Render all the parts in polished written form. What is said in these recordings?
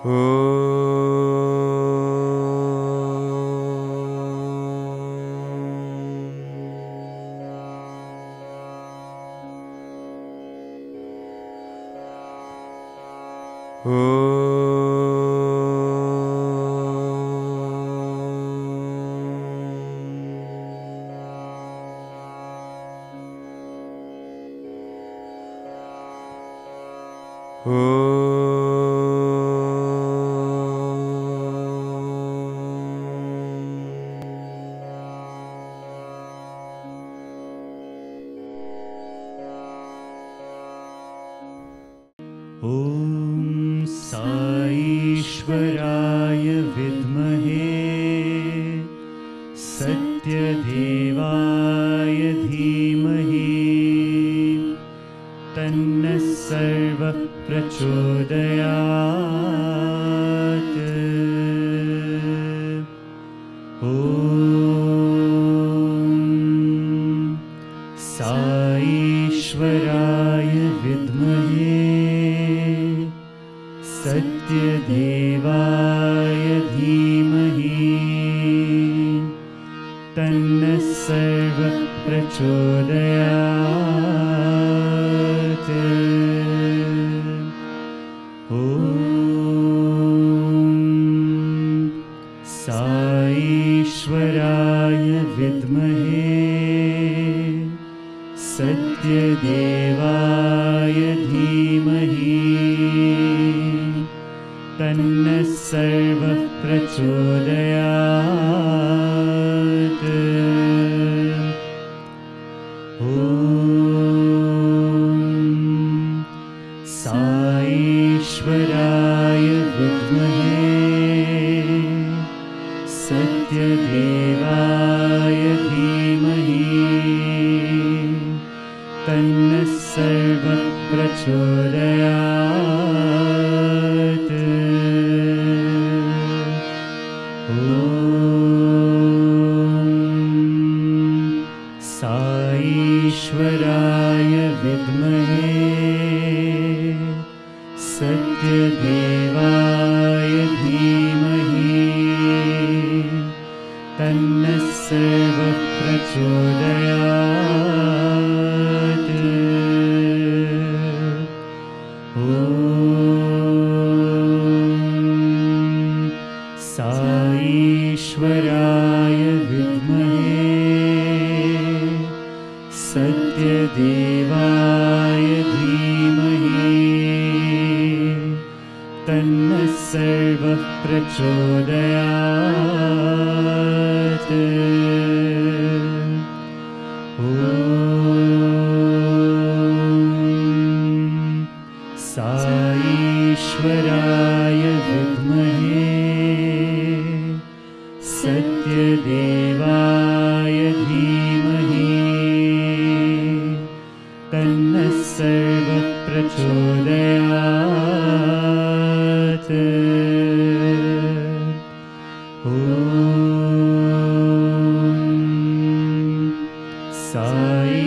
ॐ साईश्वराय विद्महे सत्यदेवाय धीमहि तन्नः सर्वः प्रचोदयात्। ॐ साईश्वराय विद्महे सत्यदेवाय धीमहि तन्नः सर्वः प्रचोदयात्। ॐ साईश्वराय विद्महे सत्यदेवाय धीमहि तन्नः सर्वः प्रचोदयात्। ॐ साईश्वराय विद्महे सत्यदेवाय धीमहि तन्नः सर्वः प्रचोदयात्। ॐ साईश्वराय विद्महे सत्यदेवाय धीमहि तन्नः सर्वः प्रचोदयात्। ॐ साईश्वराय विद्महे सत्यदेवाय धीमहि तन्नः सर्वः प्रचोदयात्। ॐ साईश्वराय विद्महे सत्यदेवाय धीमहि तन्नः सर्वः प्रचोदयात्। ॐ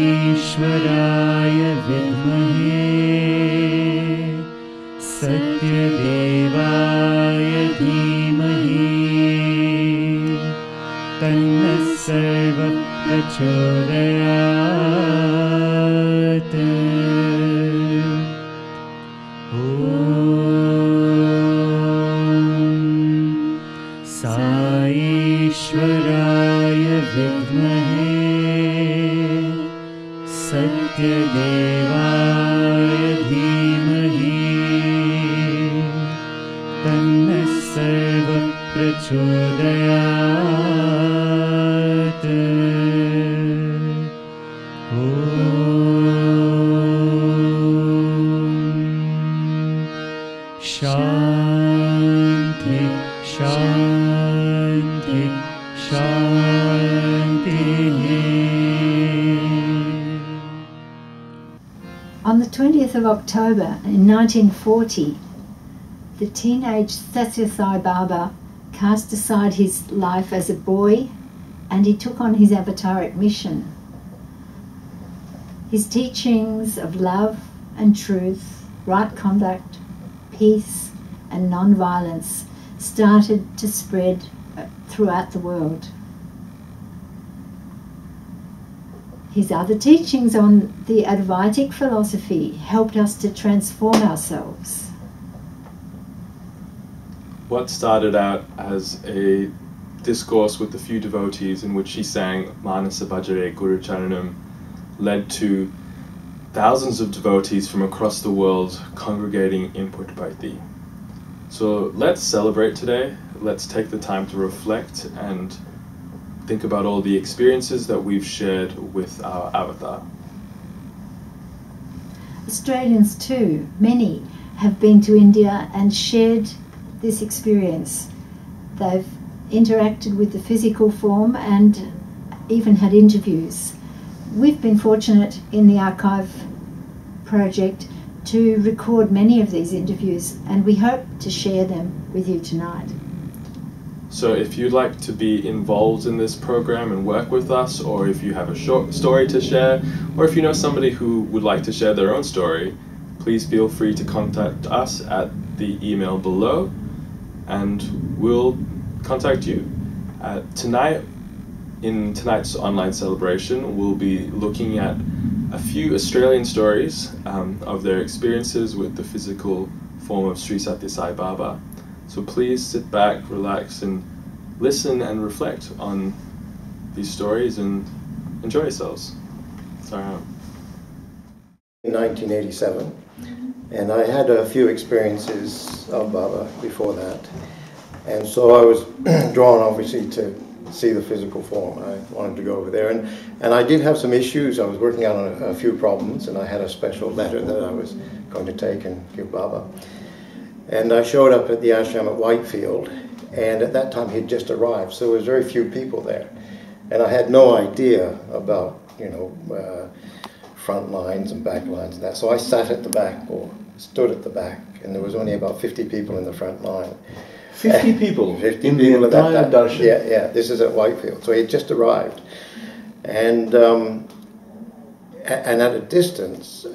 साईश्वराय विद्महे सत्यदेवाय धीमहि तन्नः सर्वः प्रचोदयात्। ॐ साईश्वराय विद्महे सत्यदेवाय धीमहि तन्नः सर्वः प्रचोदयात्। ॐ शान्ति शान्ति शान्तिः। On the 20th of October in 1940, the teenage Sathya Sai Baba cast aside his life as a boy and he took on his avataric mission. His teachings of love and truth, right conduct, peace, and non-violence started to spread throughout the world. His other teachings on the Advaitic philosophy helped us to transform ourselves. What started out as a discourse with a few devotees in which he sang Manase Bhajare Guru Charanam led to thousands of devotees from across the world congregating in Puttaparthi. So let's celebrate today. Let's take the time to reflect and think about all the experiences that we've shared with our avatar. Australians too, many, have been to India and shared this experience. They've interacted with the physical form and even had interviews. We've been fortunate in the archive project to record many of these interviews, and we hope to share them with you tonight. So if you'd like to be involved in this program and work with us, or if you have a short story to share, or if you know somebody who would like to share their own story, please feel free to contact us at the email below and we'll contact you. Tonight, in tonight's online celebration, we'll be looking at a few Australian stories of their experiences with the physical form of Sri Sathya Sai Baba. So please sit back, relax, and listen and reflect on these stories and enjoy yourselves. Sorry. In 1987, and I had a few experiences of Baba before that, and so I was drawn obviously to see the physical form. I wanted to go over there, and I did have some issues. I was working out on a few problems, and I had a special letter that I was going to take and give Baba. And I showed up at the ashram at Whitefield, and at that time he had just arrived, so there was very few people there. And I had no idea about, front lines and back lines and that. So I sat at the back, or stood at the back, and there was only about 50 people in the front line. 50 people? 50 in people the entire darshan? Yeah, this is at Whitefield. So he had just arrived. And at a distance,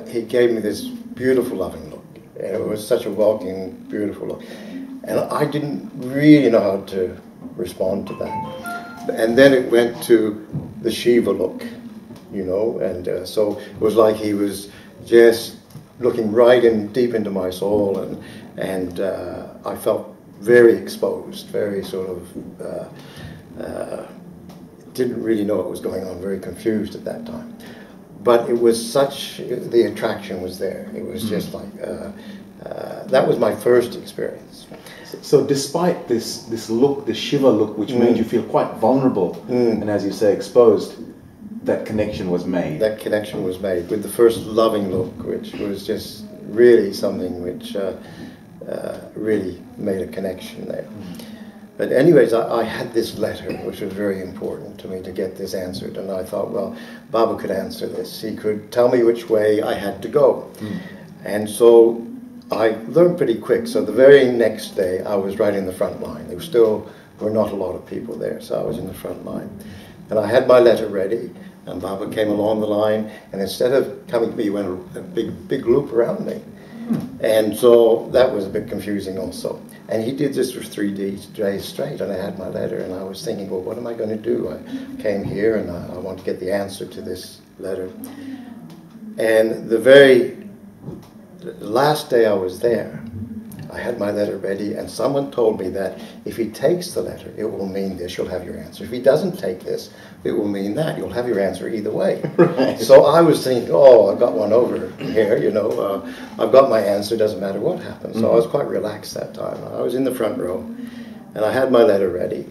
he gave me this beautiful loving look. And it was such a welcoming, beautiful look. And I didn't really know how to respond to that. And then it went to the Shiva look, and so it was like he was just looking right in, deep into my soul, and I felt very exposed, very sort of, didn't really know what was going on, very confused at that time. But it was the attraction was there. It was just like, that was my first experience. So despite this look, the Shiva look, which made you feel quite vulnerable, and as you say, exposed, that connection was made. That connection was made with the first loving look, which was just really something which really made a connection there. But anyways, I had this letter, which was very important to me to get this answered. And I thought, well, Baba could answer this. He could tell me which way I had to go. And so I learned pretty quick. So the very next day, I was right in the front line. There were not a lot of people there, so I was in the front line. And I had my letter ready, and Baba came along the line, and instead of coming to me, he went a big loop around me. And so that was a bit confusing also. And he did this for 3 days straight, and I had my letter, and I was thinking, well, what am I going to do? I came here, and I want to get the answer to this letter. And the very last day I was there, I had my letter ready, and someone told me that if he takes the letter, it will mean this, you'll have your answer. If he doesn't take this, it will mean that, you'll have your answer either way. Right. So I was thinking, oh, I got one over here, I've got my answer, doesn't matter what happens. So I was quite relaxed that time. I was in the front row, and I had my letter ready,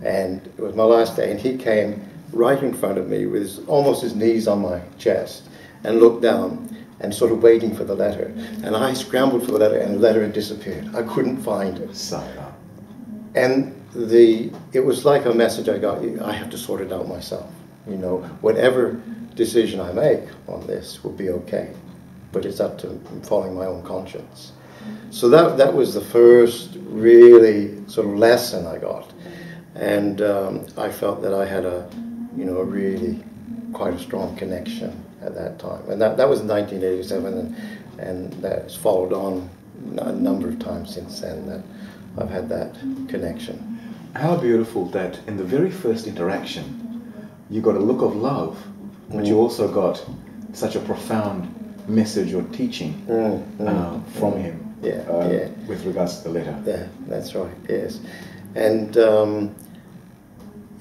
and it was my last day, and he came right in front of me with almost his knees on my chest, and looked down, and sort of waiting for the letter. And I scrambled for the letter, and the letter had disappeared. I couldn't find it. And it was like a message I got, I have to sort it out myself. Whatever decision I make on this will be okay, but it's up to following my own conscience. So that was the first really sort of lesson I got. And I felt that I had a really quite a strong connection at that time. And that was in 1987, and that's followed on, a number of times since then that I've had that connection. How beautiful that in the very first interaction you got a look of love, but you also got such a profound message or teaching from him with regards to the letter. Yeah, that's right, yes. And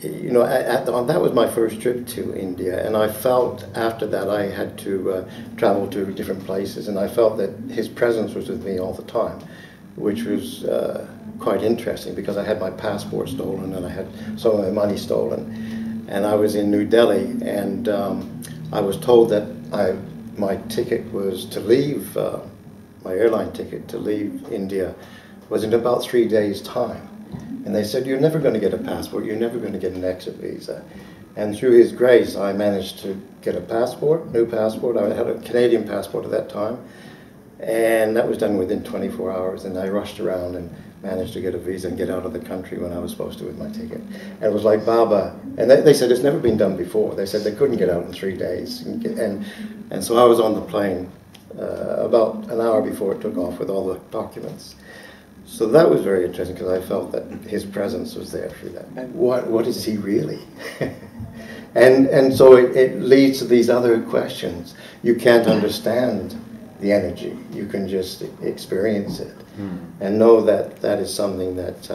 that was my first trip to India, and I felt after that I had to travel to different places, and I felt that his presence was with me all the time, which was quite interesting because I had my passport stolen and I had some of my money stolen, and I was in New Delhi, and I was told that my ticket was to leave, my airline ticket to leave India was in about 3 days' time. And they said, you're never going to get a passport, you're never going to get an exit visa. And through his grace, I managed to get a passport, new passport. I had a Canadian passport at that time. And that was done within 24 hours. And I rushed around and managed to get a visa and get out of the country when I was supposed to with my ticket. And it was like Baba. And they said it's never been done before. They said they couldn't get out in 3 days. And so I was on the plane about an hour before it took off with all the documents. So that was very interesting because I felt that his presence was there through that. And what is he really? and so it leads to these other questions. You can't understand the energy. You can just experience it and know that that is something that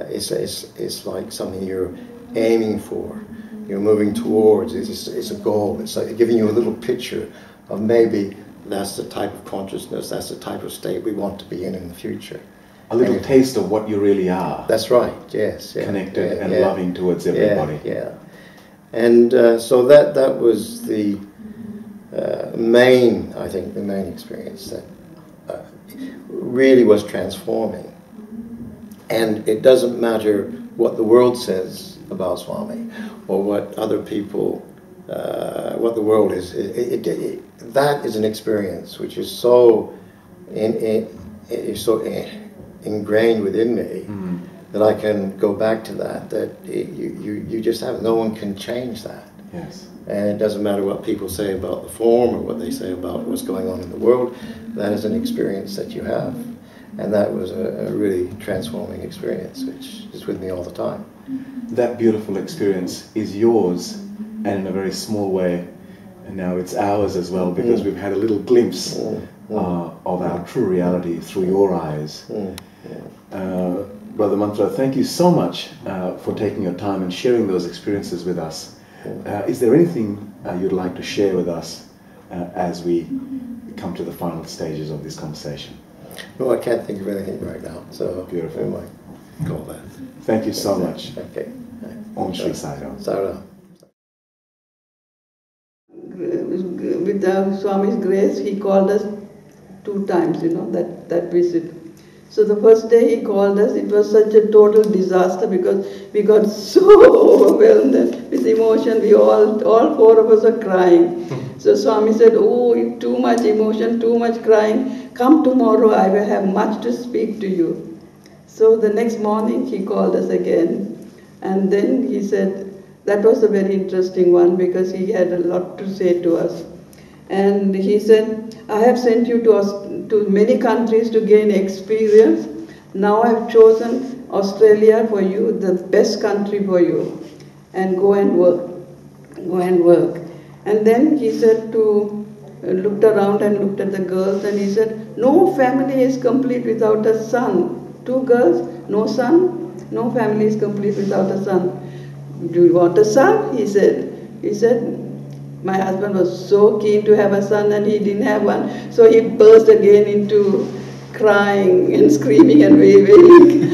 it's like something you're aiming for. You're moving towards. It's a goal. It's like giving you a little picture of maybe that's the type of consciousness, that's the type of state we want to be in the future. A little taste of what you really are. That's right, yes. Yeah, connected and loving towards everybody. Yeah. And so that was the main experience that really was transforming. And it doesn't matter what the world says about Swami or what other people, what the world is. That is an experience which is so ingrained within me that I can go back to that you just have, no one can change that. Yes. And it doesn't matter what people say about the form or what they say about what's going on in the world. That is an experience that you have. And that was a really transforming experience, which is with me all the time. That beautiful experience is yours, and in a very small way, and now it's ours as well, because we've had a little glimpse of our true reality through your eyes. Brother Mantra, thank you so much for taking your time and sharing those experiences with us. Is there anything you'd like to share with us as we come to the final stages of this conversation? No, I can't think of anything right now. So beautiful. We might call that. Thank you so much. Okay. Om Shri Sai Ram. Saram. With the Swami's grace, he called us 2 times, that visit. So the first day he called us, it was such a total disaster because we got so overwhelmed with emotion. We all 4 of us are crying. So Swami said, oh, too much emotion, too much crying. Come tomorrow, I will have much to speak to you. So the next morning he called us again. And then he said, that was a very interesting one because he had a lot to say to us. And he said, I have sent you to many countries to gain experience. Now I have chosen Australia for you, the best country for you. And go and work. And then he said looked around and looked at the girls and he said, no family is complete without a son. 2 girls, no son, no family is complete without a son. Do you want a son? He said, my husband was so keen to have a son and he didn't have one. So he burst again into crying and screaming and wailing.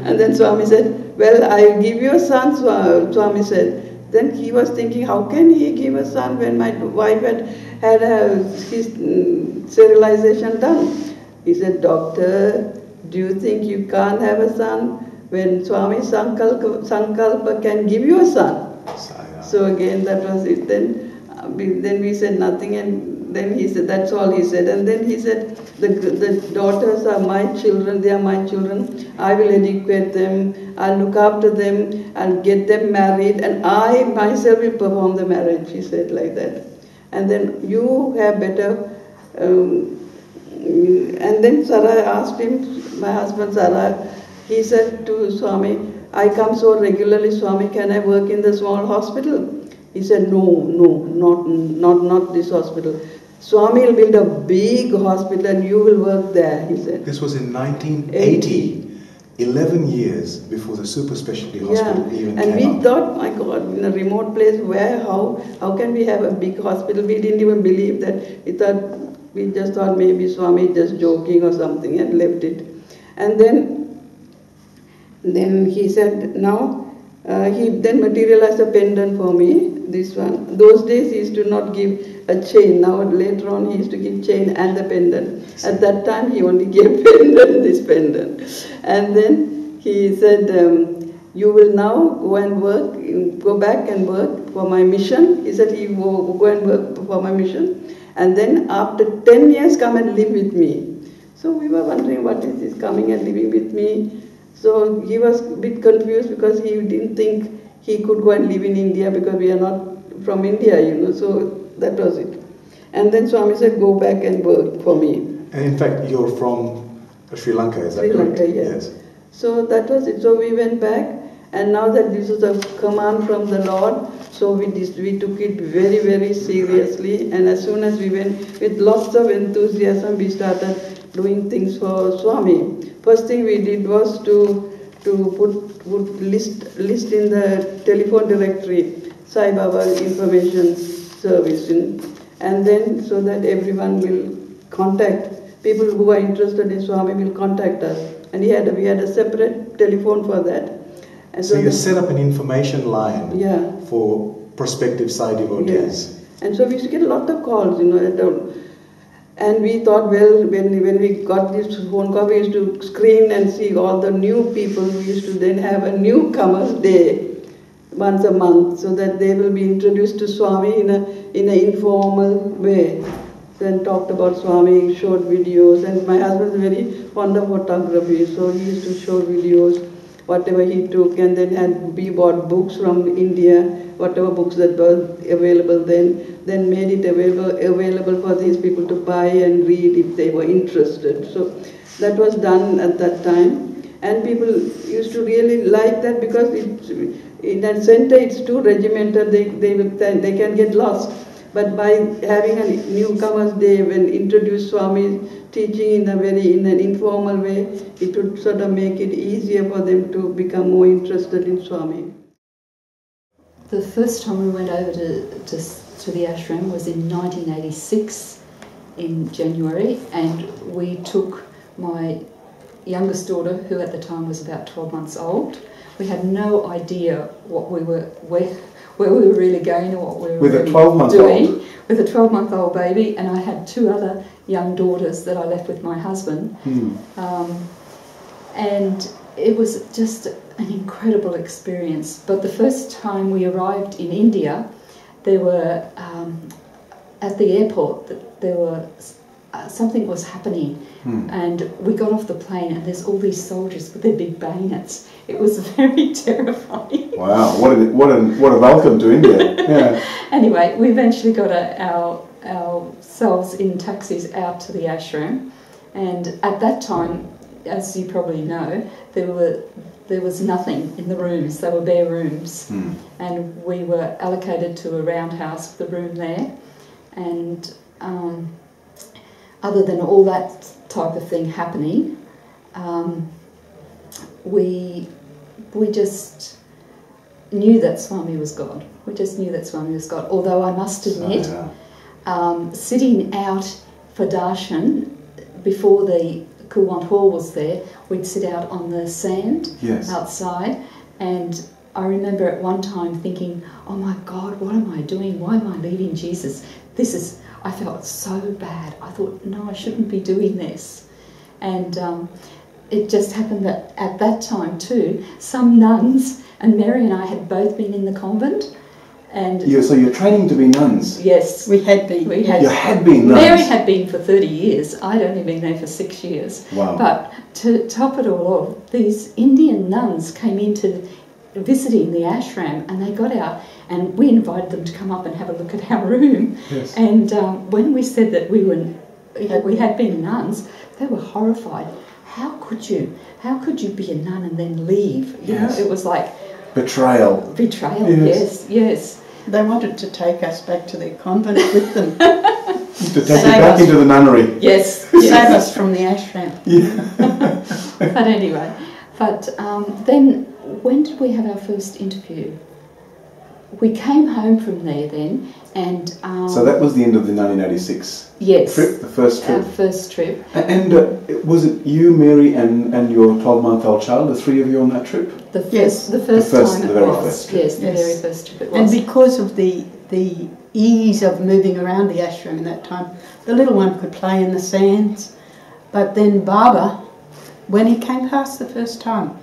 And then Swami said, well, I'll give you a son, Swami said. Then he was thinking, how can he give a son when my wife had his sterilization done? He said, doctor, do you think you can't have a son when Swami Sankalpa can give you a son? So again, that was it. Then we said nothing, and then he said, that's all he said. And then he said, the daughters are my children, they are my children. I will educate them, I'll look after them, I'll get them married, and I myself will perform the marriage, he said like that. And then you have better And then Sarah asked him, my husband Sarah, he said to Swami, I come so regularly, Swami, can I work in the small hospital? He said, no, not this hospital. Swami will build a big hospital and you will work there, he said. This was in 1980, 11 years before the super specialty hospital even and came we up. thought, my God, in a remote place, how can we have a big hospital? We didn't even believe that. We just thought maybe Swami just joking or something and left it. And then he said, now, he then materialized a pendant for me, this one. Those days he used to not give a chain. Now later on he used to give chain and the pendant. At that time he only gave pendant, this pendant. And then he said, you will now go and work, go back and work for my mission. He said he will go and work for my mission. And then after 10 years come and live with me. So we were wondering, what is this coming and living with me? So he was a bit confused because he didn't think he could go and live in India because we are not from India, so that was it. And then Swami said, go back and work for me. And in fact, you're from Sri Lanka, is that Sri correct? Lanka, yes. So that was it. So we went back, and now that this was a command from the Lord, so we took it very, very seriously. And as soon as we went with lots of enthusiasm, we started doing things for Swami. First thing we did was to put list in the telephone directory, Sai Baba information service, and then so that everyone will contact, people who are interested in Swami will contact us. And we had a separate telephone for that. And so you set up an information line for prospective Sai devotees. Yes. And so we used to get a lot of calls, and we thought, well, when we got this phone call, we used to screen and see all the new people. We used to then have a newcomers day once a month, so that they will be introduced to Swami in an informal way. Then talked about Swami, showed videos, and my husband is very fond of photography, so he used to show videos, whatever he took, and then we bought books from India, whatever books that were available then made it available for these people to buy and read if they were interested. So that was done at that time, and people used to really like that because in that center it's too regimental, they can get lost. But by having a newcomers day when introduced Swami's teaching in an informal way, it would sort of make it easier for them to become more interested in Swami. The first time we went over to the ashram was in 1986 in January, and we took my youngest daughter, who at the time was about 12 months old. We had no idea where we were really going or what we were with really a 12-month doing. old. With a 12-month-old baby, and I had two other young daughters that I left with my husband. And it was just an incredible experience. But the first time we arrived in India, there were, at the airport, there were something was happening, and we got off the plane and there's all these soldiers with their big bayonets. It was very terrifying. Wow, what a welcome to India. Yeah. Anyway, we eventually got ourselves in taxis out to the ashram, and at that time, as you probably know, there was nothing in the rooms. They were bare rooms, and we were allocated to a roundhouse, the room there, and other than all that type of thing happening, we just knew that Swami was God. We just knew that Swami was God. Although I must admit, sitting out for darshan before the Kulwant Hall was there, we'd sit out on the sand outside, and I remember at one time thinking, oh my God, what am I doing? Why am I leaving Jesus? I felt so bad. I thought, no, I shouldn't be doing this. And it just happened that at that time too, some nuns, and Mary and I had both been in the convent. And so you're training to be nuns? Yes. We had been. You had been nuns? Mary had been for 30 years. I'd only been there for 6 years. Wow. But to top it all off, these Indian nuns came into visiting the ashram, and they got out, and we invited them to come up and have a look at our room. Yes. And when we said that we were we had been nuns, they were horrified. How could you? How could you be a nun and then leave? You know, it was like betrayal. Betrayal. Yes. Yes. They wanted to take us back to their convent with them. To take you back into the nunnery. Yes. Save us from the ashram. But anyway, then when did we have our first interview? We came home from there then, and so that was the end of the 1986 yes, trip, the first trip. Our first trip. And was it you, Mary, and your 12-month-old child, the three of you on that trip? The first time it was. Yes, the very first trip it was. And because of the ease of moving around the ashram in that time, the little one could play in the sands. But then Baba, when he came past the first time,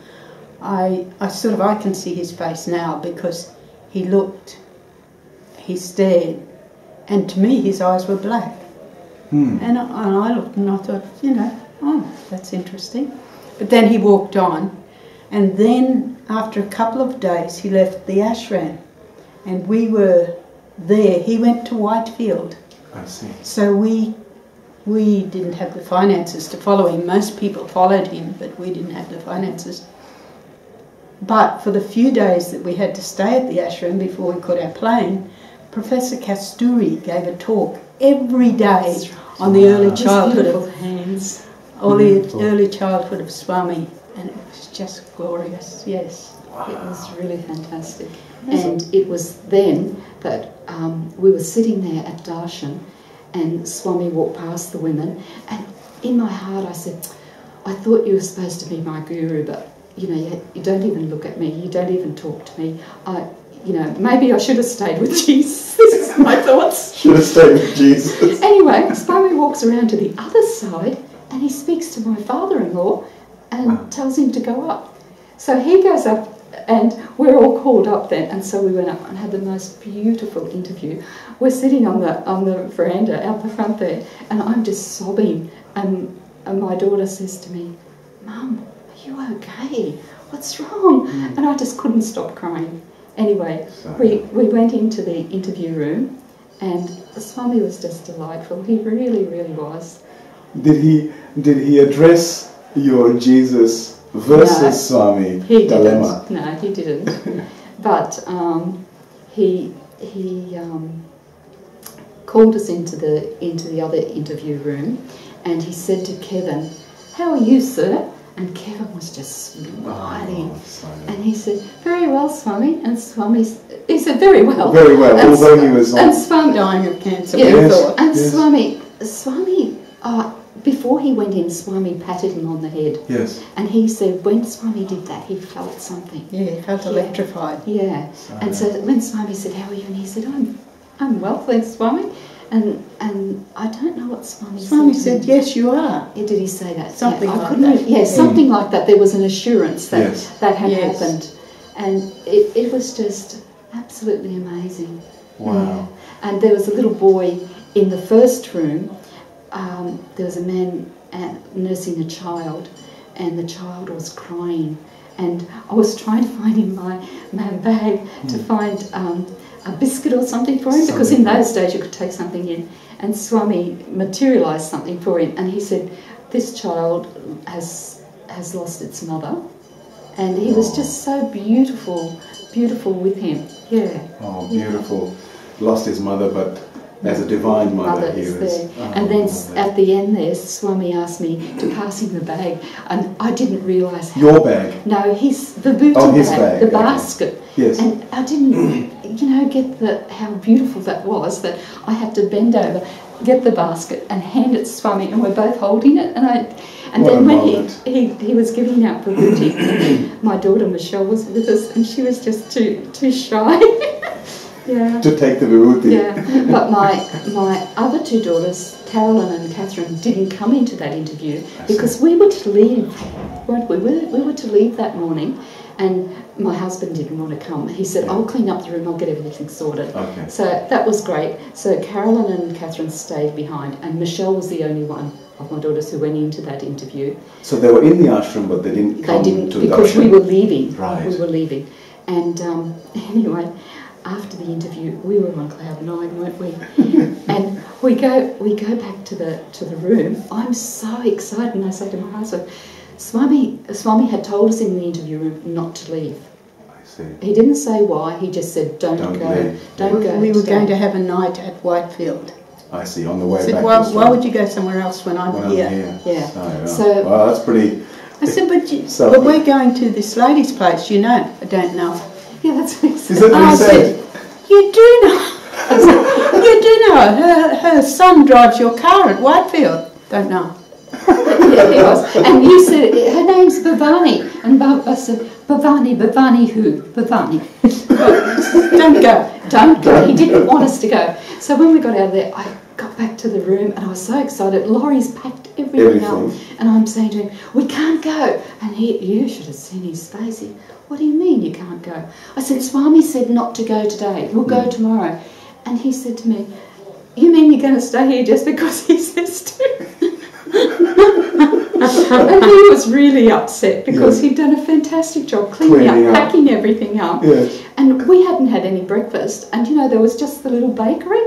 I can see his face now, because he looked, he stared, and to me his eyes were black. And I looked and I thought, oh, that's interesting. But then he walked on, and then after a couple of days he left the ashram, and we were there. He went to Whitefield. I see. So we didn't have the finances to follow him. Most people followed him, but we didn't have the finances. But for the few days that we had to stay at the ashram before we caught our plane, Professor Kasturi gave a talk every day on the early childhood of hands. the early childhood of Swami, and it was just glorious. Yes, it was really fantastic. And it was then that we were sitting there at darshan, and Swami walked past the women, and in my heart I said, I thought you were supposed to be my guru, but you don't even look at me, you don't even talk to me. Maybe I should have stayed with Jesus. This is my thoughts. Should have stayed with Jesus. Anyway, Swami walks around to the other side, and he speaks to my father-in-law and tells him to go up. So he goes up, and we're all called up then, and so we went up and had the most beautiful interview. We're sitting on the veranda out the front there, and I'm just sobbing, and my daughter says to me, Mum, are you okay? What's wrong? And I just couldn't stop crying. Anyway, we went into the interview room, and Swami was just delightful. He really, really was. Did he address your Jesus versus Swami dilemma? No, he didn't. But he called us into the other interview room, and he said to Kevin, "How are you, sir?" And Kevin was just smiling. And he said, "Very well, Swami." And he said, "Very well." Very well, although he was Swami, dying of cancer. Yeah, and Swami, before he went in, Swami patted him on the head. Yes. And he said when Swami did that, he felt something. Yeah, he felt electrified. Yeah. And so when Swami said, "How are you?" and he said, I'm well, thanks, Swami. And I don't know what Swami said. Swami said, "Yes, you are." Yeah, did he say that? Something like that. that. Yeah, something like that. There was an assurance that that had Yes. happened. And it was just absolutely amazing. Wow. Yeah. And there was a little boy in the first room. There was a man nursing a child, and the child was crying. And I was trying to find in my bag to find a biscuit or something for him, because in those days you could take something in. And Swami materialised something for him, and he said, "This child has lost its mother," and he was just so beautiful with him. Yeah. Oh, beautiful. Lost his mother, but as a divine mother he was. There. And then at the end there, Swami asked me to pass him the bag, and I didn't realise how. Your bag? No, the booty bag, the basket. Yes. And I didn't, get how beautiful that was, that I had to bend over, get the basket and hand it to Swami, and we're both holding it. And then when he was giving out Vibhuti, my daughter Michelle was with us, and she was just too shy. Yeah. To take the Vibhuti. Yeah, but my other two daughters, Carolyn and Catherine, didn't come into that interview because we were to leave, weren't we? We were to leave that morning, and my husband didn't want to come. He said, "I'll clean up the room, I'll get everything sorted." Okay. So that was great. So Carolyn and Catherine stayed behind, and Michelle was the only one of my daughters who went into that interview. So they were in the ashram, but they didn't come to the because ashram. we were leaving. Right. We were leaving. And anyway, after the interview, we were on cloud 9, weren't we? And we go back to the room. I'm so excited, and I say to my husband, Swami had told us in the interview room not to leave. I see. He didn't say why. He just said, "Don't go, leave. don't go." We were going to have a night at Whitefield. I see. On the way I said, back. why would you go somewhere else when I'm here? Yeah. So, well, that's pretty. I said, but we're going to this lady's place, you know. I don't know. Yeah, that's what he Is said. that what I he said? said, you do know. You do know. Her son drives your car at Whitefield. Don't know. Yeah, he was. And you said, her name's Bhavani. And I said, Bhavani who? Bhavani. Don't go. Don't go. He didn't want us to go. So when we got out of there, I got back to the room and I was so excited. Laurie's packed everything up. And I'm saying to him, we can't go. And you should have seen his face. What do you mean you can't go? I said, Swami said not to go today. We'll go tomorrow. And he said to me, you mean you're going to stay here just because he says to? And he was really upset because he'd done a fantastic job cleaning up, packing everything up. Yes. And we hadn't had any breakfast. And, you know, there was just the little bakery.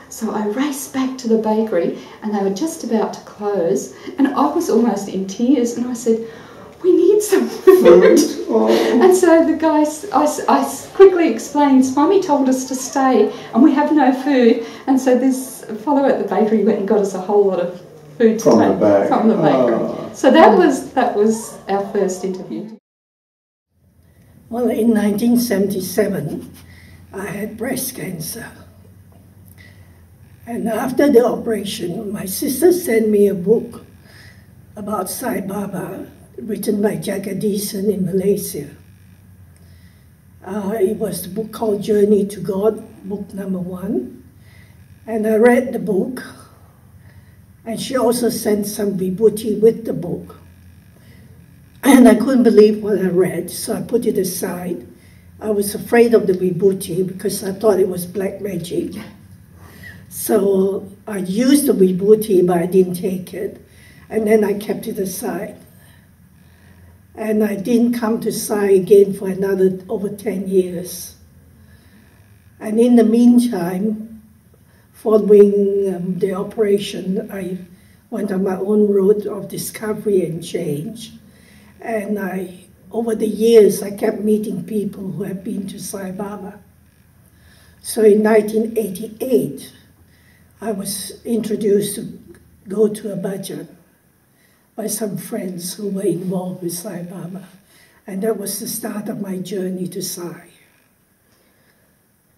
So I raced back to the bakery and they were just about to close. And I was almost in tears. And I said, we need some food. And so the guys, I quickly explained, Swami told us to stay and we have no food. And so this fellow at the bakery went and got us a whole lot of food From the bakery. So that was our first interview. Well, in 1977, I had breast cancer. And after the operation, my sister sent me a book about Sai Baba, written by Jagadisan in Malaysia. It was the book called Journey to God, book number 1. And I read the book, and she also sent some vibhuti with the book. And I couldn't believe what I read, so I put it aside. I was afraid of the vibhuti because I thought it was black magic. So I used the vibhuti, but I didn't take it. And then I kept it aside. And I didn't come to Sai again for another over 10 years. And in the meantime, following the operation, I went on my own road of discovery and change. And over the years, I kept meeting people who have been to Sai Baba. So in 1988, I was introduced to go to a bhajan by some friends who were involved with Sai Baba. And that was the start of my journey to Sai.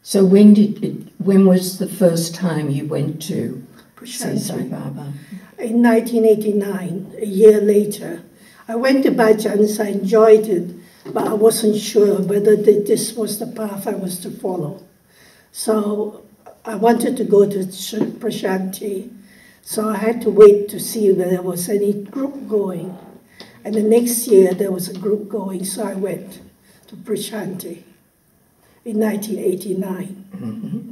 So when was the first time you went to see Prasanthi. Sai Baba? In 1989, a year later, I went to bhajans, I enjoyed it, but I wasn't sure whether this was the path I was to follow. So I wanted to go to Prasanthi, so I had to wait to see whether there was any group going. And the next year there was a group going, so I went to Prasanthi in 1989. Mm-hmm.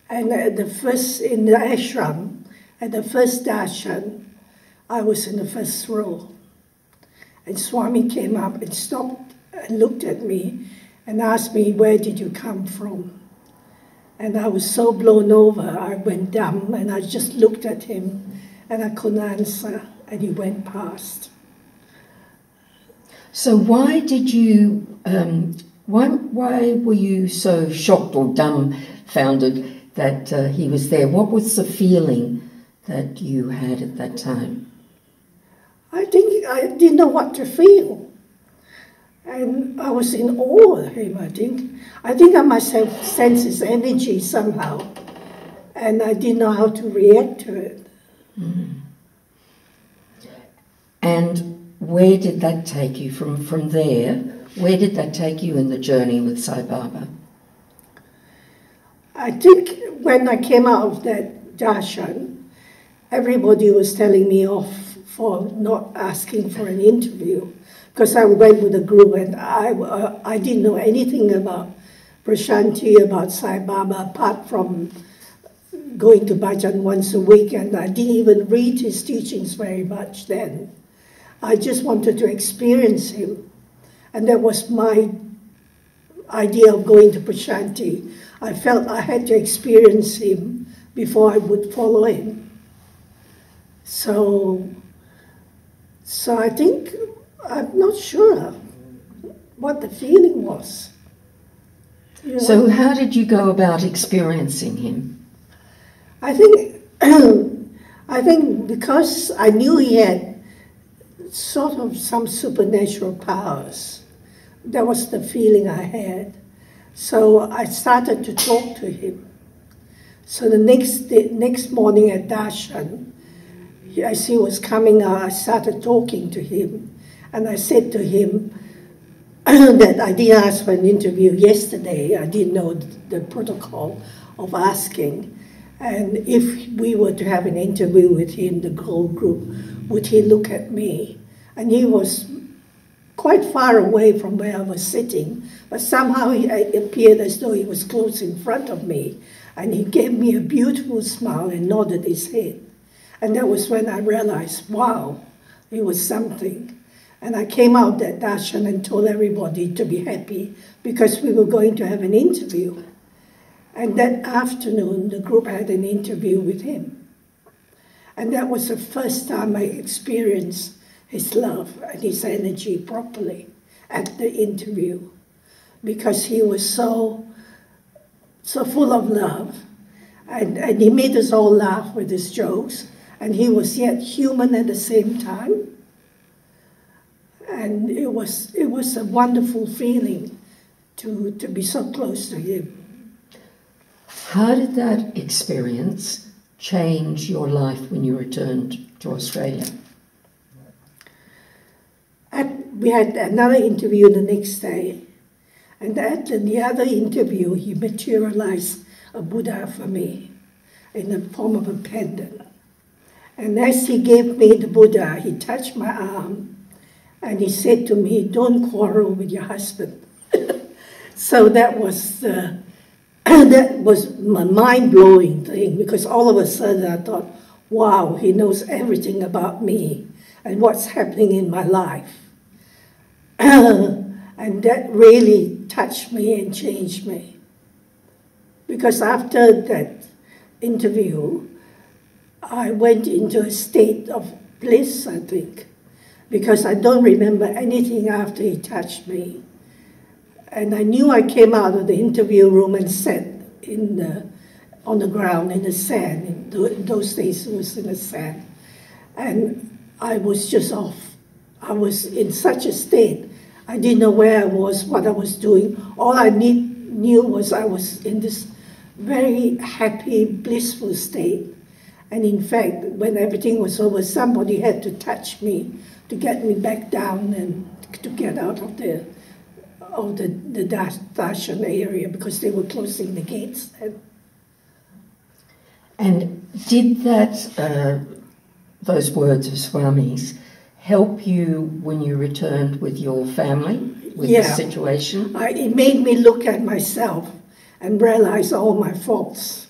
And in the ashram, at the first darshan, I was in the first row. And Swami came up and stopped and looked at me and asked me, where did you come from? And I was so blown over, I went dumb and I just looked at him and I couldn't answer and he went past. So why did you, why were you so shocked or dumbfounded that he was there? What was the feeling that you had at that time? I think I didn't know what to feel. And I was in awe of him, I think. I think I must have sensed his energy somehow. And I didn't know how to react to it. Mm. And where did that take you from there? Where did that take you in the journey with Sai Baba? I think when I came out of that darshan, everybody was telling me off for not asking for an interview, because I went with a group and I didn't know anything about Prasanthi, about Sai Baba, apart from going to bhajan once a week, and I didn't even read his teachings very much then. I just wanted to experience him, and that was my idea of going to Prasanthi. I felt I had to experience him before I would follow him. So I think, I'm not sure what the feeling was. You know? So how did you go about experiencing him? I think because I knew he had sort of some supernatural powers. That was the feeling I had. So I started to talk to him. So the next morning at Darshan, as he was coming out, I started talking to him. And I said to him that I did ask for an interview yesterday. I didn't know the protocol of asking. And if we were to have an interview with him, the whole group, would he look at me? And he was quite far away from where I was sitting, but somehow it appeared as though he was close in front of me. And he gave me a beautiful smile and nodded his head. And that was when I realized, wow, it was something. And I came out that darshan and told everybody to be happy because we were going to have an interview. And that afternoon, the group had an interview with him. And that was the first time I experienced his love and his energy properly at the interview, because he was so full of love. And he made us all laugh with his jokes, and he was yet human at the same time. And it was a wonderful feeling to be so close to him. How did that experience change your life when you returned to Australia? We had another interview the next day, and at the other interview, he materialized a Buddha for me in the form of a pendant. And as he gave me the Buddha, he touched my arm, and he said to me, "Don't quarrel with your husband." So that was my mind-blowing thing, because all of a sudden I thought, wow, he knows everything about me and what's happening in my life. And that really touched me and changed me. Because after that interview, I went into a state of bliss, I think, because I don't remember anything after he touched me. And I knew I came out of the interview room and sat on the ground in the sand. In those days it was in the sand. And I was just off. I was in such a state. I didn't know where I was, what I was doing. All I knew was I was in this very happy, blissful state. And in fact, when everything was over, somebody had to touch me to get me back down and to get out of the darshan area, because they were closing the gates. And did that, those words of Swami's, help you when you returned with your family, with the situation? It made me look at myself and realize all my faults.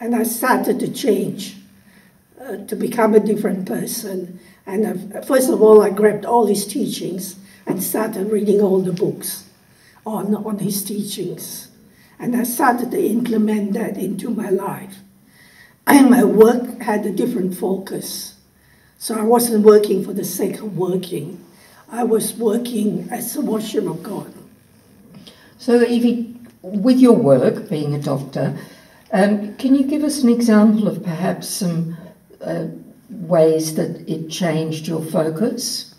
And I started to change, to become a different person. And first of all, I grabbed all his teachings and started reading all the books on his teachings. And I started to implement that into my life. And my work had a different focus. So I wasn't working for the sake of working. I was working as a worship of God. So with your work, being a doctor, can you give us an example of perhaps some ways that it changed your focus?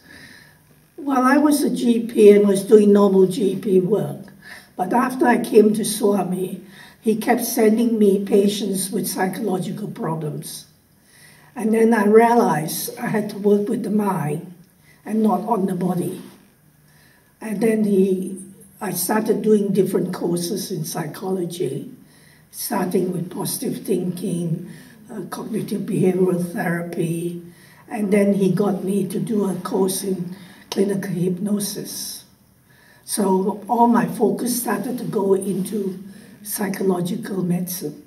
Well, I was a GP and was doing normal GP work. But after I came to Swami, he kept sending me patients with psychological problems. And then I realized I had to work with the mind and not on the body. And then I started doing different courses in psychology, starting with positive thinking, cognitive behavioral therapy, and then he got me to do a course in clinical hypnosis. So all my focus started to go into psychological medicine.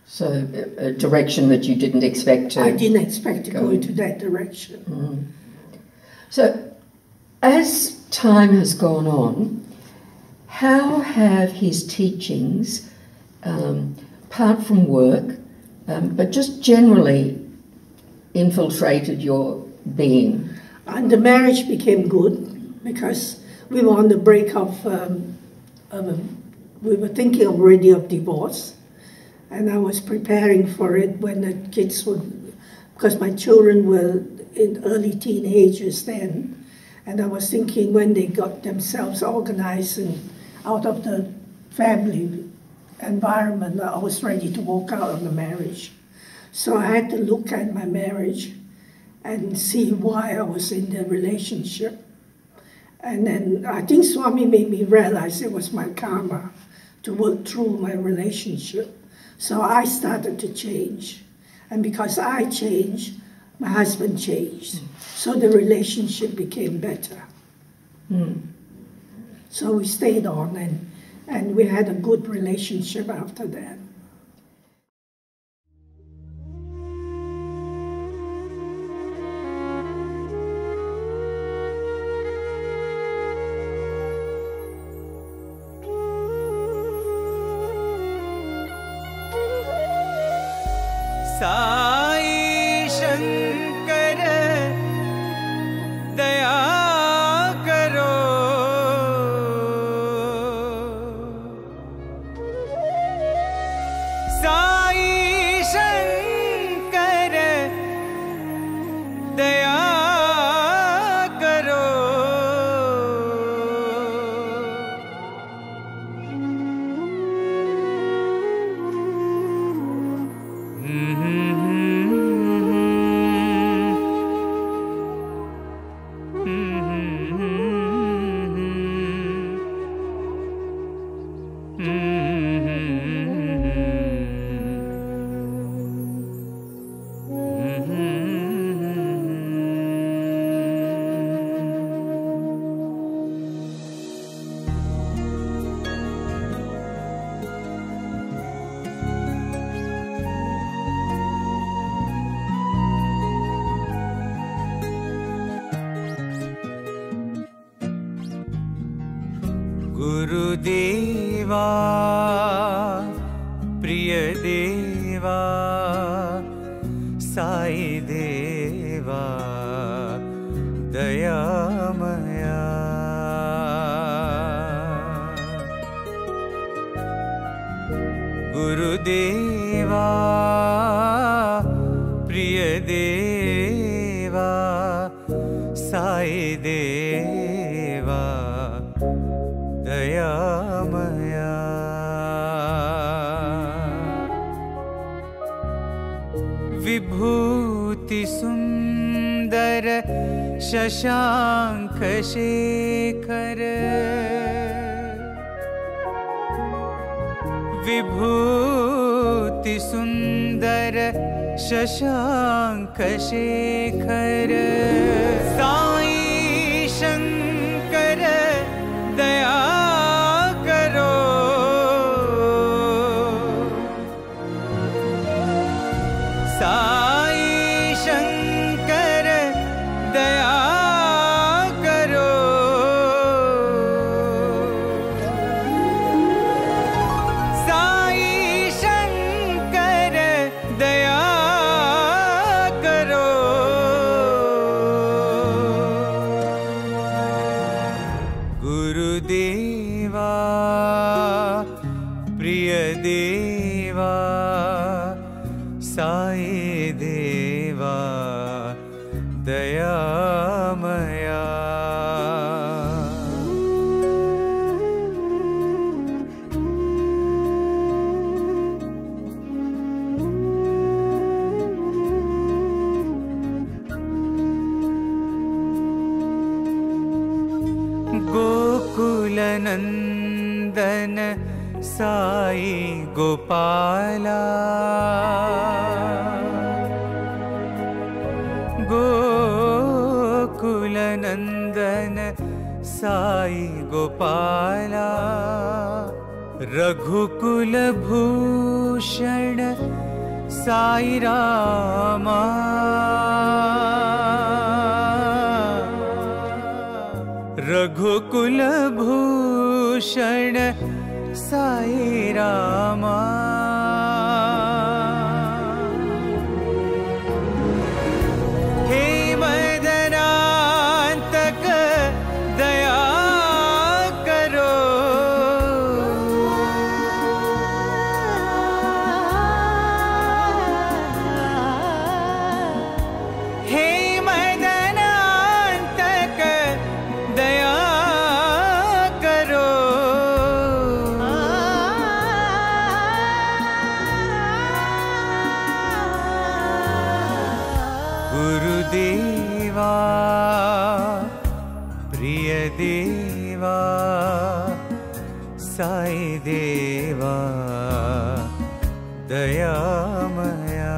So a direction that you didn't expect to. I didn't expect to go into that direction. So as time has gone on, how have his teachings apart from work, but just generally infiltrated your being? And the marriage became good because we were on the brink of, we were thinking already of divorce. And I was preparing for it when the kids would, because my children were in early teenagers then. And I was thinking when they got themselves organized and out of the family environment, I was ready to walk out of the marriage. So I had to look at my marriage and see why I was in the relationship. And then I think Swami made me realize it was my karma to work through my relationship. So I started to change. And because I changed, my husband changed. So the relationship became better. So we stayed on and we had a good relationship after that. Sai Shankar दया करो, साई शंकर दया करो, गुरुदेवा प्रिय देवा साई देवा दयामया, गुरुदेवा प्रिय देवा साई देवा दयामया, विभूति सुंदर शशांक शेखर, विभूति सुंदर शशांक शेखर, साई शंकर दया करो, साई शंकर दया करो, साई शंकर दया करो, गुरुदेवा प्रिय देवा साई देवा दयामया, गोकुल नंदन साई गोपाला, गोकुल नंदन साई गोपाला, रघुकुल भूषण साई रामा, रघुकुल भूषण साई रामा, देवा साई देवा दयामया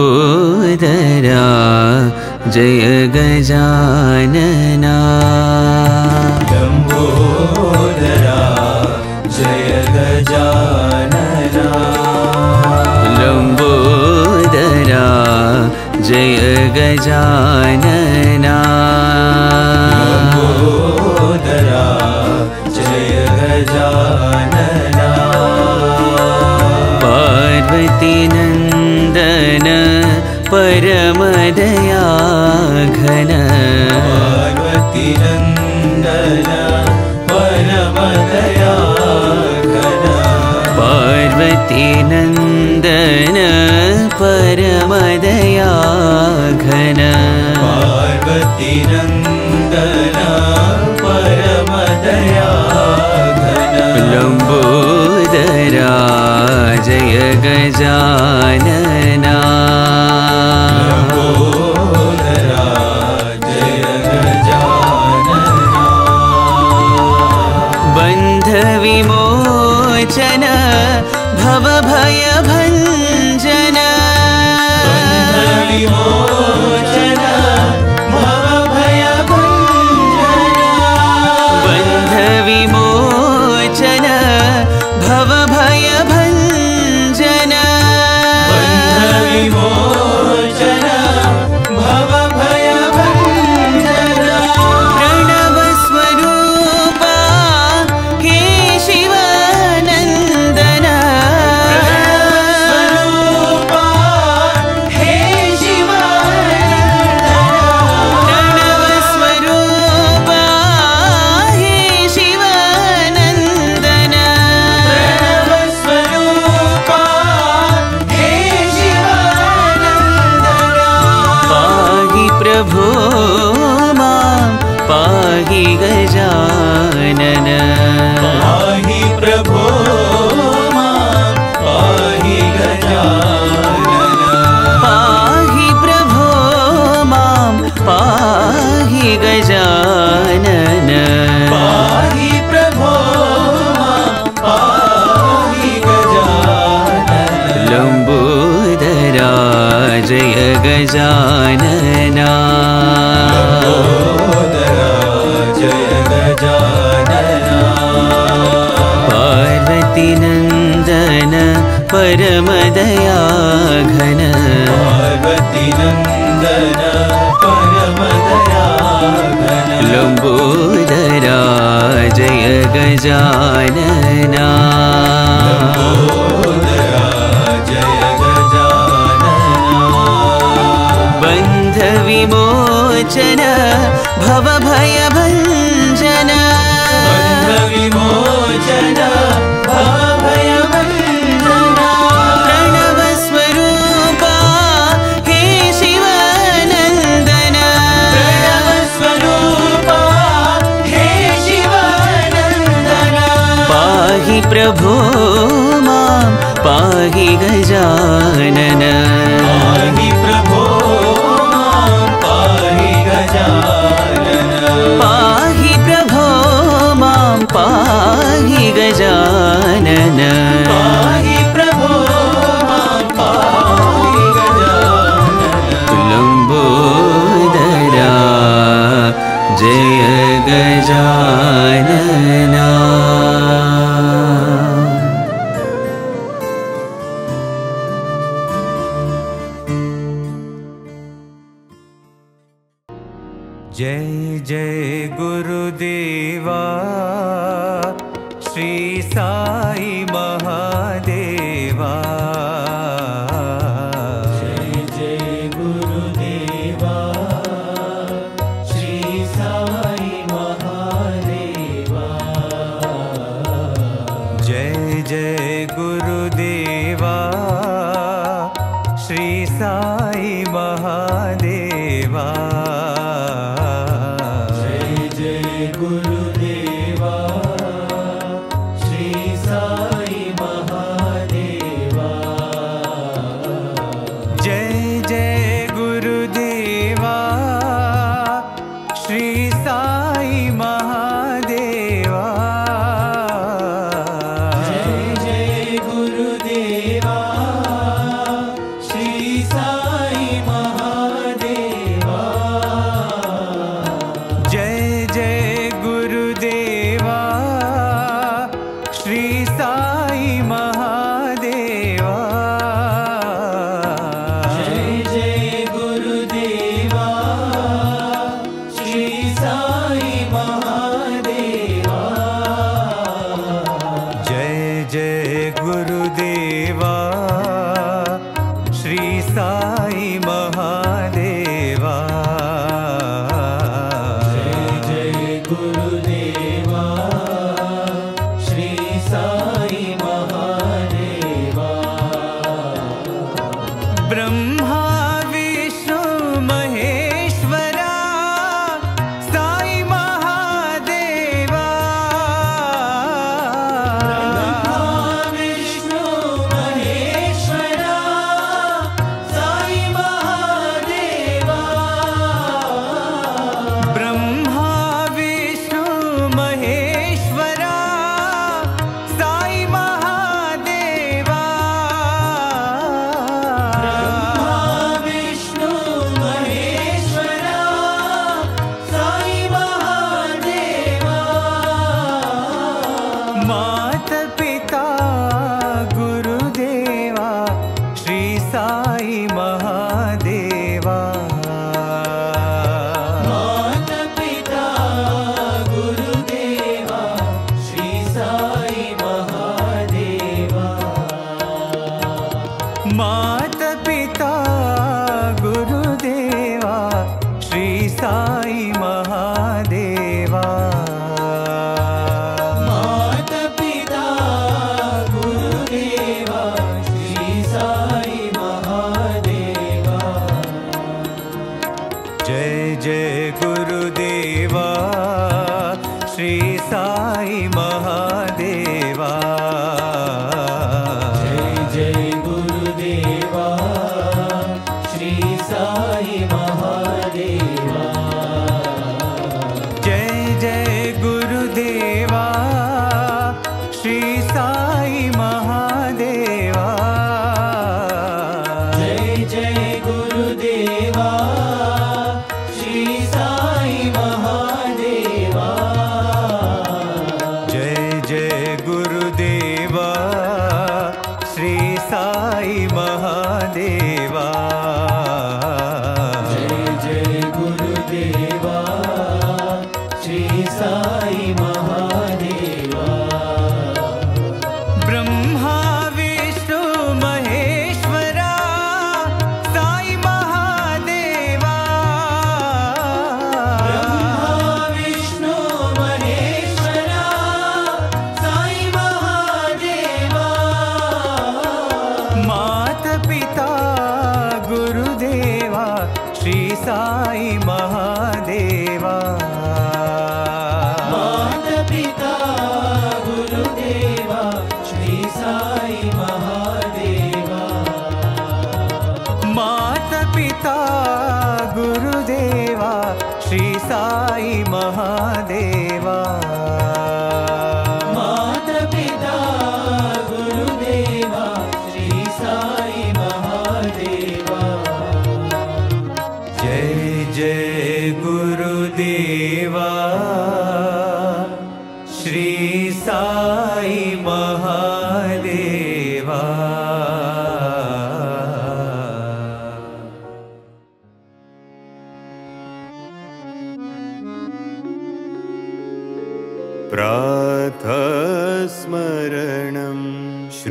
लंबोदरा जय गजानना लंबोदरा जय गजानना लंबोदरा जय गजानना लंबोदरा जय गजानना पार्वती नंदन परमदया घन पार्वती नंदन परमदया घन पार्वती नंदन परमदया घन पार्वती नंदन परमदया घन लंबोदरा जय गजानना लंबोदरा जय गजानना बंध विमोचन भव भय भंजन बंध विमोचन भव भय भंजन बंध विमोचन भव भय भंजन बंध विमोचन भव भय भंजन प्रणव स्वरूपा हे शिवानंदन स्वरूपा हे शिवानंदन प्रणव स्वरूपा हे शिवानंदन प्रणव स्वरूपा हे शिवानंदन पाहि प्रभो मां पाहि गजानन पाहि प्रभो मां पाहि गजानन पाहि प्रभो मां पाहि गजानन पाहि प्रभो मां पाहि गजानन लंबोदरा जय गजानना लंबोदरा जय गजानना पार्वती नंदन परमदया घन पार्वती नंदन परमदया घन लंबोदरा जय गजानना लंबोदरा जय गजानना बंध विमोचन भव भय भंजन बंध विमोचन भव भय भंजन प्रणव स्वरूपा हे शिवानंदन प्रणव स्वरूपा हे शिवानंदन पाहि प्रभो मां पाहि गजानन पाहि प्रभो मां पाहि गजानन पाहि प्रभो मां पाहि गजानन पाहि प्रभो मां पाहि गजानन लंबोदरा जय गजानना जय जय गुरुदेवा श्री साई महादेवा जय जय गुरुदेवा श्री साई महादेवा जय जय गुरुदेवा श्री साई महादेवा गुरुदेवा श्री साई महादेवा जय जय गुरुदेवा श्री साई महादेवा जय जय गुरुदेवा श्री साई महादेवा जय जय गुरुदेवा श्री साई महादेवा जय जय गुरुदेवा श्री साई महादेवा जय जय गुरुदेवा श्री साई महादेवा गुरुदेवा श्री साई महादेवा ब्रह्मा विष्णु महेश्वरा साई महादेवा ब्रह्मा विष्णु महेश्वरा साई महादेवा ब्रह्मा महेश्वरा साई महादेवा ब्रह्मा विष्णु महेश्वरा साई महादेवा मात पिता गुरुदेवा श्री साई महादेवा मात पिता गुरुदेवा श्री साई महादेवा मात पिता गुरुदेवा श्री साई महादेवा मात पिता गुरुदेवा श्री साई महादेवा जय जय गुरुदेवा श्री साई महादेवा जय जय गुरुदेवा श्री साई महादेवा जय जय गुरुदेवा श्री साई महादेवा जय जय गुरुदेवा श्री साई महादेवा जय जय गुरुदेवा श्री साई महादेवा जय जय गुरुदेवा श्री साई महादेवा ब्रह्मा विष्णु महेश्वरा साई महादेवा ब्रह्मा विष्णु महेश्वरा साई महादेवा मात पिता गुरुदेवा श्री साई महादेवा मात पिता गुरुदेवा श्री साई महादेवा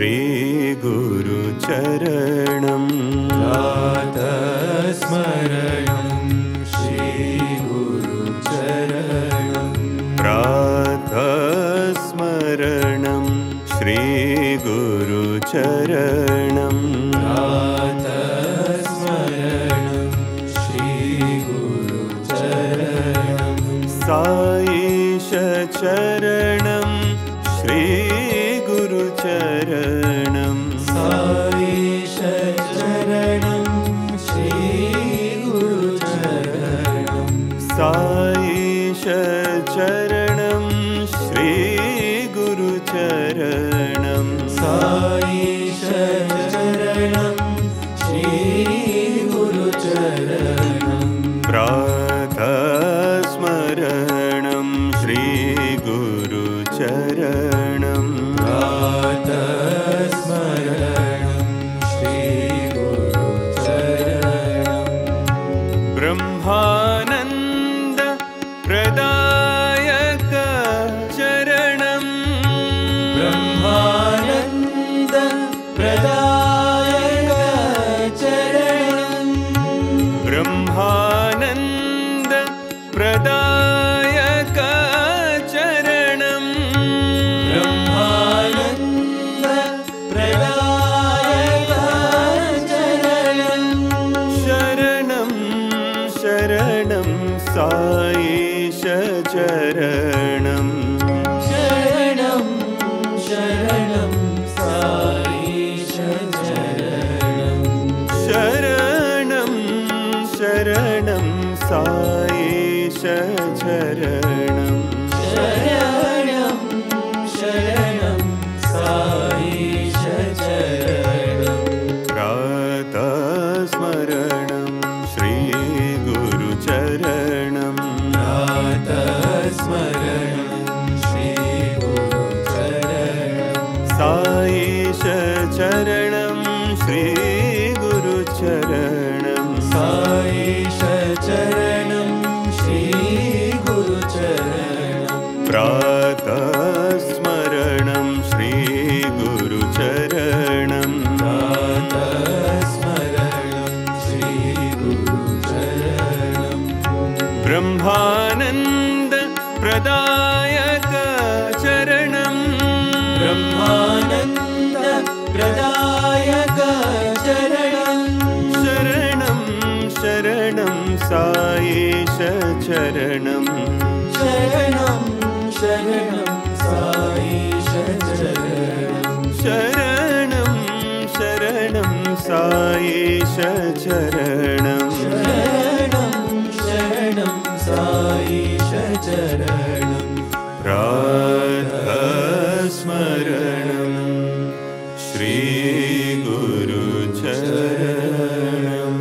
श्री गुरु चरणं प्रातस्मरणं श्री गुरु चरणं प्रातस्मरणं श्री गुरु चरणं प्रातस्मरणं श्री गुरु चरणं साईश चरणं श्री गुरु चरणं साईश चरणं श्री गुरु चरणं साईश चरणं श्री गुरु चरणं साईश चरणं श्री गुरु चरणं प्रातस्मरणं श्री गुरु चरणं प्रातस्मरणं श्री गुरु चरणं ब्रह्मानन्द प्रदायक चरणं ब्रह्मानन्द प्रदायक चरणं ब्रह्मानन्द प्रदायक चरणं ब्रह्मानन्द प्रदायक चरणं शरणं शरणं साईश चरणं शरणं शरणं साईश चरणं शरणं शरणं साईश चरणं शरणं शरणं साईश चरणं प्रातस्मरणं श्री गुरु चरणं प्रातस्मरणं श्री गुरु चरणं साईश चरणं श्री गुरु चरणं साईश चरणं श्री गुरु चरणं प्रातस्मरणं श्री गुरु चरणं प्रातस्मरणं श्री गुरु चरणं ब्रह्मानन्द प्रदायक चरणं ब्रह्मानन्द प्रदायक चरणं शरणं शरणं साईश चरणं शरणं शरणं साईश चरणं शरणं शरणं साईश चरणं शरणं शरणं साईश चरणं प्रातस्मरणं श्री गुरु चरणं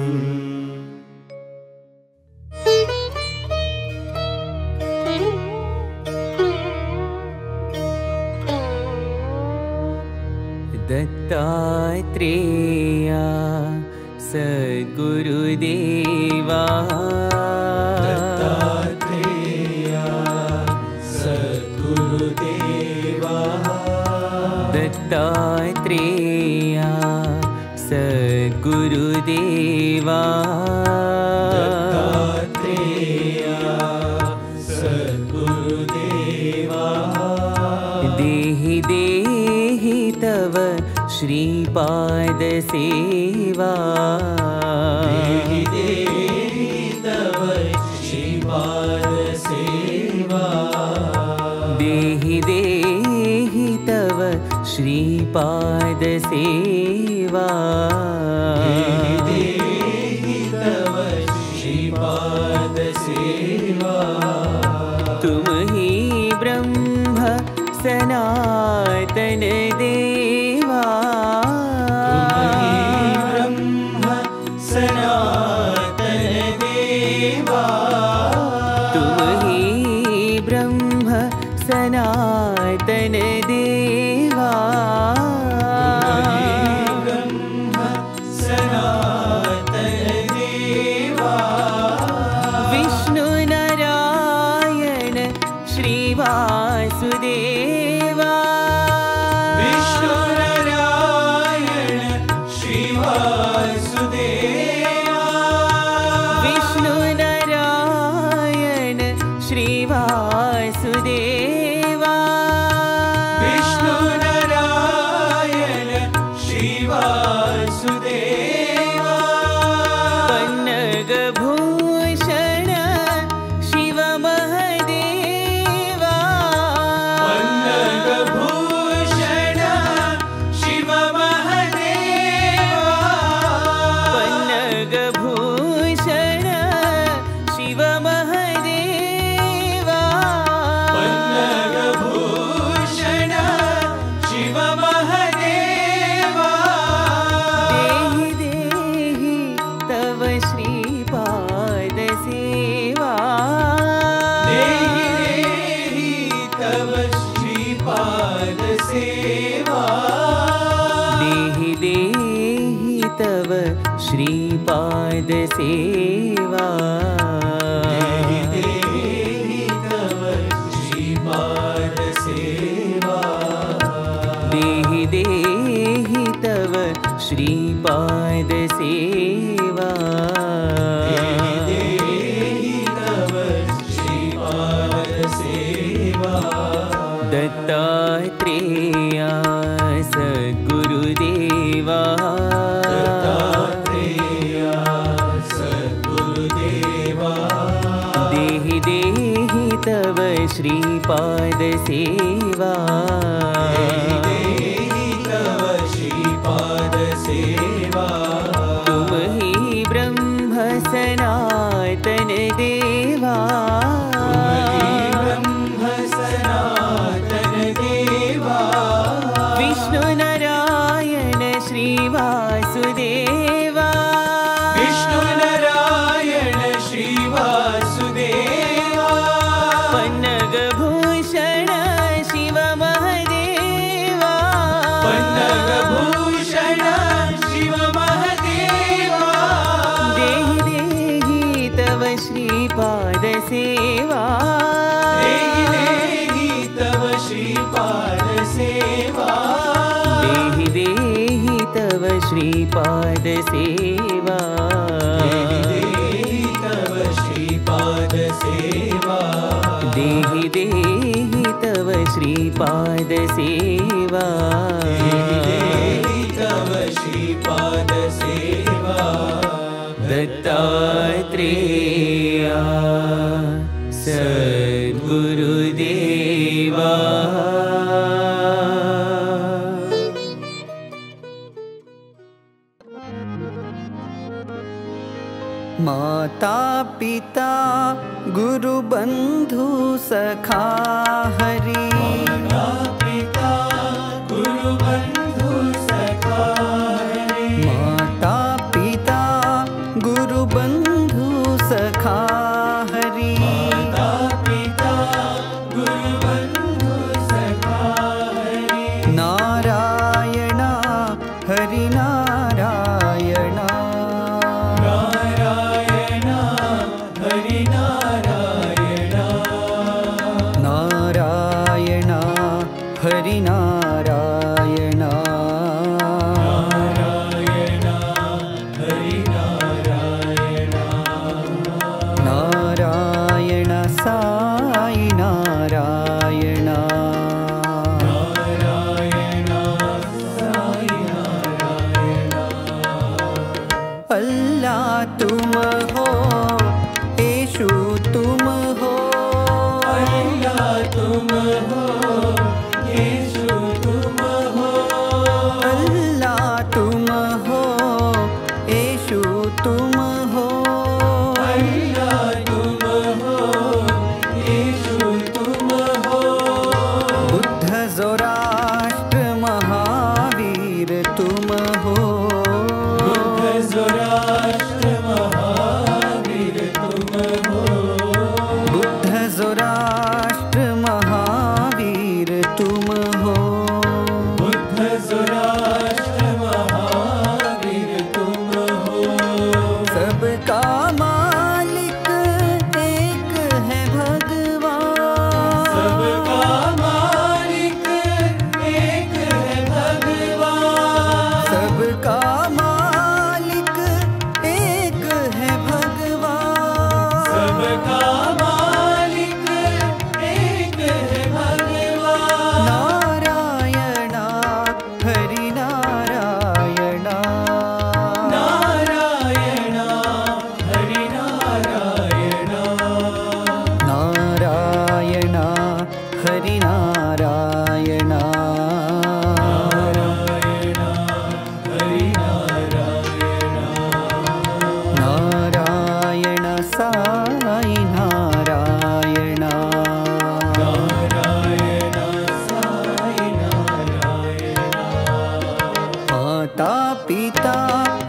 दत्तात्रेया सद्गुरुदेवा दत्तात्रेया सद्गुरुदेवा दत्तात्रेया सद्गुरुदेवा दत्तात्रेया सद्गुरुदेवा देहि देहि तव श्रीपादसेवा देहि देहि तव श्रीपादसेवा देहि देहि तव श्रीपादसेवा देहि देहि तव श्रीपादसेवा तुम ही ब्रह्म सनातन देवा ब्रह्म सनातन देवा तुम ही ब्रह्म सनातन देवा ब्रह्म सनातन वासुदेवा पन्नगभूषण शिव महदेवा पन्नगभूषण शिव महदेवा पन्नगभूषण शिव महदेवा पन्नगभूषण शिव महदेवा देहि देहि तव श्रीपाद सेवा देहि देहि तव श्रीपाद सेवा देहि देहि तव श्रीपाद सेवा देहि देहि तव श्रीपाद सेवा देहि देहि तव श्रीपाद सेवा देहि देहि तव श्रीपाद सेवा दत्तात्रेया सद्गुरुदेवा दत्तात्रेया सद्गुरुदेवा देहि देहि तव श्रीपाद सेवा देहि देहि तव श्रीपाद सेवा तुम ही ब्रह्म सनातन देवा ब्रह्म सनातन देवा विष्णु नारायण श्री वासुदेवा विष्णु नारायण श्री वासुदेवा पन्नगभूषण शिव महदेवा पन्नगभूषण शिव महदेवा देहि देहि तव श्रीपाद सेवा देहि देहि तव श्रीपाद सेवा देहि देहि तव श्रीपाद सेवा देहि देहि तव श्रीपाद सेवा देहि देहि तव श्रीपाद सेवा देहि देहि तव श्रीपाद सेवा दत्तात्रेया सद्गुरुदेवा माता पिता गुरु बंधु सखा हरि माता पिता गुरु बंधु सखा हरि माता पिता गुरु बंधु सखा हरि माता पिता गुरु बंधु सखा हरि नारायण हरि नारायण नारायण हरि नारायण नारायण हरि नारायण नारायण हरि नारायण नारायण साई नारायण नारायण साई नारायण अल्लाह तुम हो येशु तुम हो अल्लाह तुम हो यीशु तुम हो अल्लाह तुम हो येशु तुम हो अल्लाह तुम हो यीशु तुम हो बुद्ध जोराष्ट्र महावीर तुम हो बुद्ध जोराष्ट्र महावीर तुम हो बुद्ध जोराष्ट्र महावीर तुम हो बुद्ध जोराष्ट्र महावीर तुम हो सबका मालिक एक है भगवान सबका मालिक एक है भगवान सबका मालिक एक है भगवान सबका मालिक एक है भगवान नारायण हरि नारायण पिता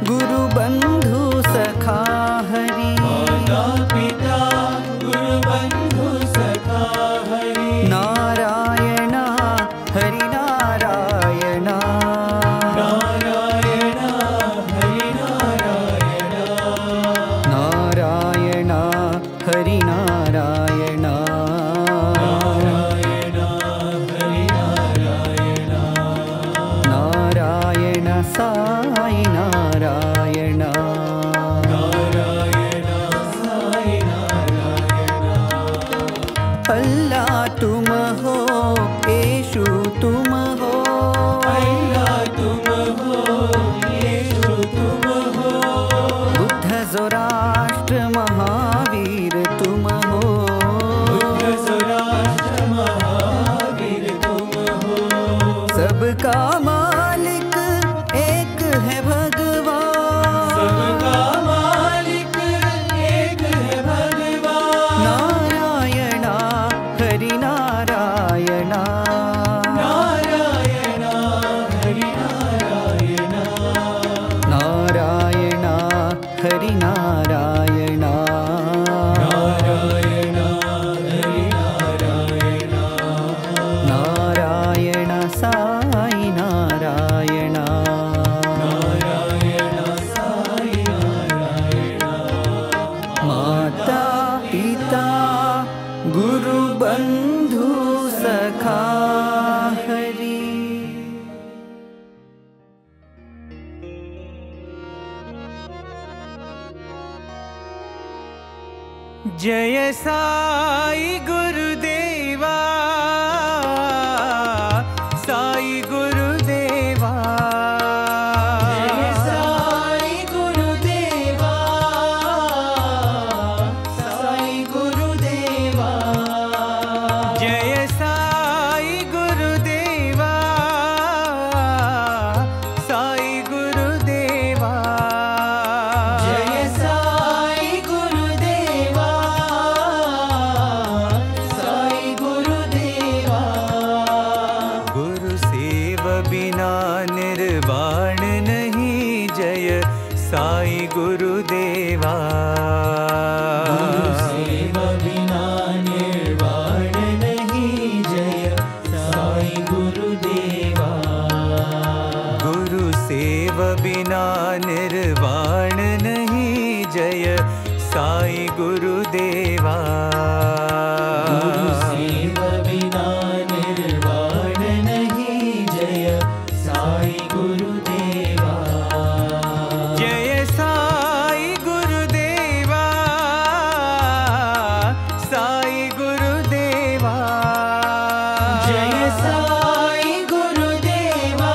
गुरु बंधु सखा हरि। माता पिता गुरु बंधु सखा हरि। नारायण हरि नारायण। नारायण हरि नारायण। नारायण हरि नारायण। नारायण हरि नारायण। नारायण साई नारायण। नारायण साई नारायण। अल्लाह तुम हो येशु तुम हो। अल्लाह तुम हो येशु तुम हो। बुद्ध जोराष्ट्र महावीर तुम हो। बुद्ध जोराष्ट्र महावीर तुम हो। सबका मालिक एक है भगवान। सबका मालिक एक है भगवान। नारायण हरि नारायण। नारायण हरि नारायण। नारायण हरि नारायण। नारायण हरि नारायण। नारायण साई नारायण। नारायण साई नारायण। माता पिता गुरु बंधु सखा हरि। जय साई गुरुदेवा। साई गुरुदेवा। जय साई गुरुदेवा। साई गुरुदेवा। जय साई गुरुदेवा। साई गुरुदेवा। जय साई गुरुदेवा। साई गुरुदेवा। गुरु सेव बिना निर्वाण नहीं। जय साई गुरुदेवा। गुरु सेव बिना निर्वाण नहीं। जय साई गुरुदेवा। गुरु सेव बिना निर्वाण नहीं। जय साई गुरुदेवा। गुरु सेव बिना निर्वाण नहीं। जय साई गुरुदेवा। जय साई गुरुदेवा। साई गुरुदेवा। जय साई गुरुदेवा।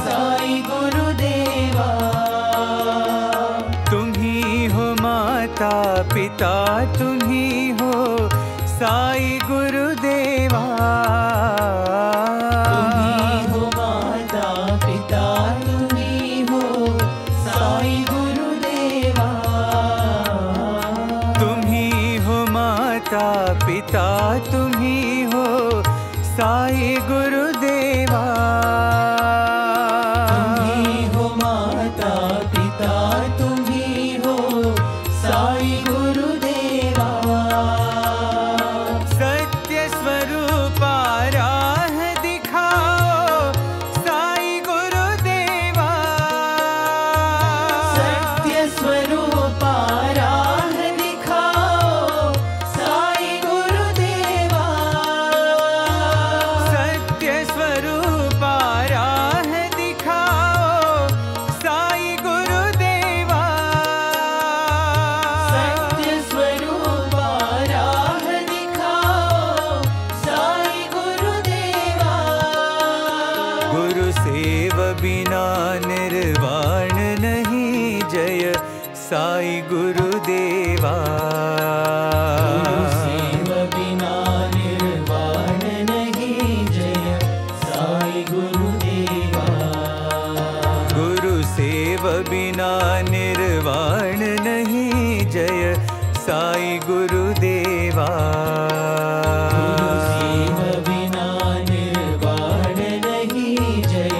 साई गुरुदेवा। तुम ही हो माता पिता तुम ही हो साई गुरुदेवा। तुम ही हो माता पिता तुम ही हो साई गुरुदेवा। तुम ही हो माता पिता तुम ही हो साई गुरुदेवा। तुम ही हो माता पिता तुम ही हो साई गुरुदेवा। सत्य स्वरूप राह दिखाओ साई गुरुदेवा। सत्य स्वरूप राह दिखाओ साई गुरुदेवा। सत्य स्वरूप राह दिखाओ साई गुरुदेवा। सत्य स्वरूप राह दिखाओ साई गुरुदेवा। गुरु सेव बिना निर्वाण नहीं। जय साई गुरुदेवा। गुरु सेव बिना निर्वाण नहीं। जय साई गुरुदेवा। गुरु सेव बिना निर्वाण नहीं। जय साई गुरुदेवा। गुरु सेव बिना निर्वाण नहीं। जय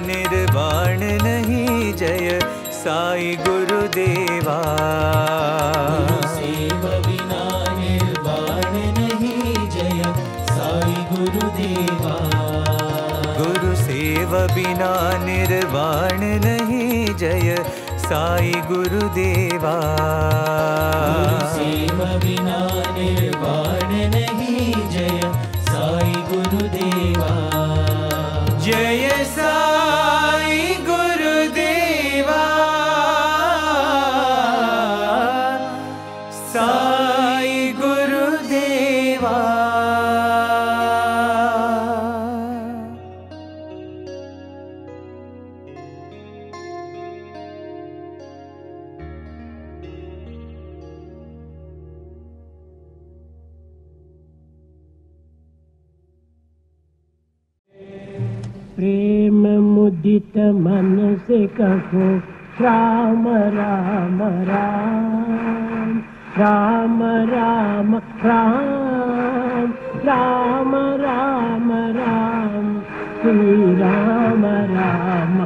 निर्वाण नहीं जय साई गुरुदेवा। गुरु सेवा बिना निर्वाण नहीं जय साई गुरुदेवा। गुरु सेवा बिना निर्वाण नहीं जय साई गुरुदेवा। गुरु सेवा बिना निर्वाण नहीं जय साई गुरुदेवा। जय साई गुरुदेवा। साई गुरुदेवा। प्रेम मुदित मन से कहो राम राम राम राम राम राम राम राम राम श्री राम राम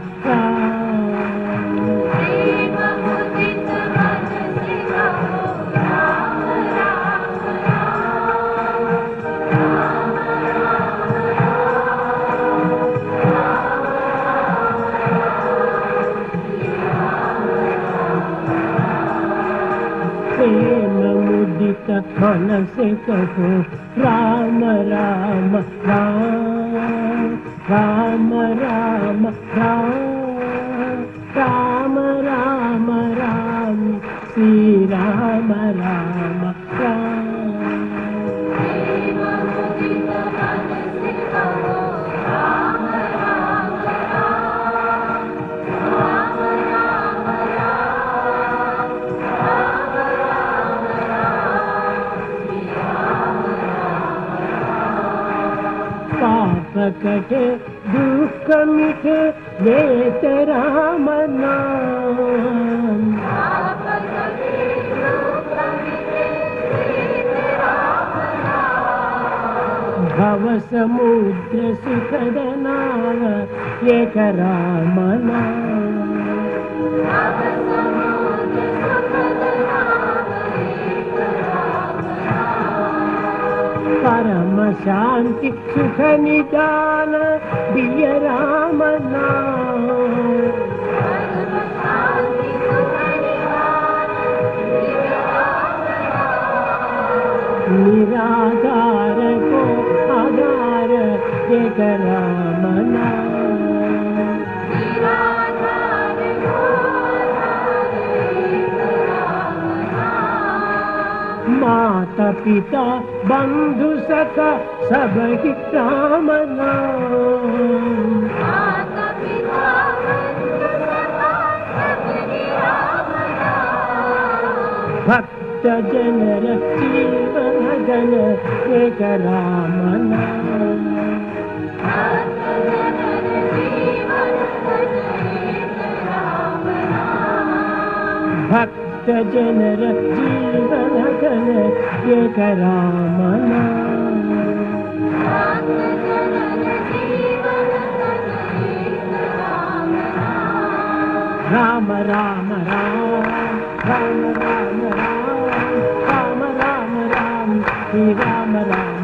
मन से कहो राम राम राम राम राम राम राम राम राम श्री राम राम कटे दुख मिटे लेत राम नाम। भव समुद्र सुखद नाव एक राम नाम। परम शांति सुख निदान दिय राम नाम। निराधार को आधार एक राम नाम। माता पिता बंधु सखा सब ही राम नाम। भक्त जनर जीवन जन एक राम नाम। भक्त जनर जीवन जन एक राम नाम। Ram Ram Ram Ram Ram Ram Ram Ram Ram Shri Ram Ram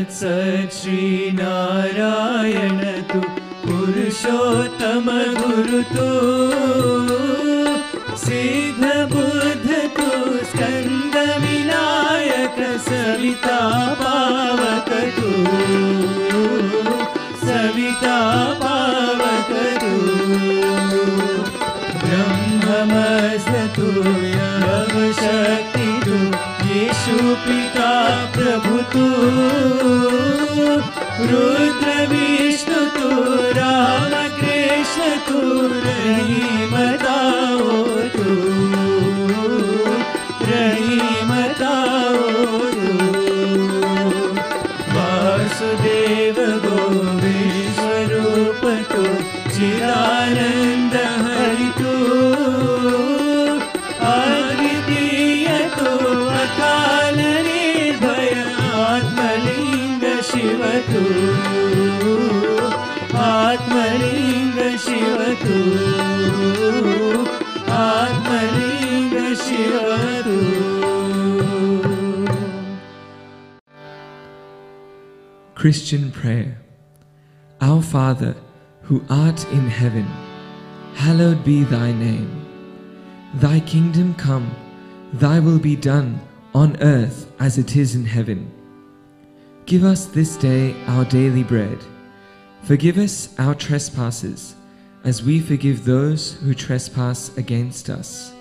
Tat Sat Shri Narayana Tu Purushottama Guru Tu Siddha Buddha Tu Skanda Vinayaka Savita Pavaka Tu Savita Pavaka Tu Brahmamasta Tu Yava Shakti Tu Yeshu Pita Prabhu Tu Rudra Vishnu Tu Rama Krishna Tu Rahimata Tu Rahimata Tu Vasudeva Govishwarupa Tu Chidananda Hari Tu Aditiya Tu Akala Nirbhaya Atmalinga Shiva Tu Atmalinga Shiva Tu Atmalinga Shiva Tu. Christian prayer. Our Father, who art in heaven, hallowed be thy name. Thy kingdom come, thy will be done on earth as it is in heaven. Give us this day our daily bread. Forgive us our trespasses, as we forgive those who trespass against us.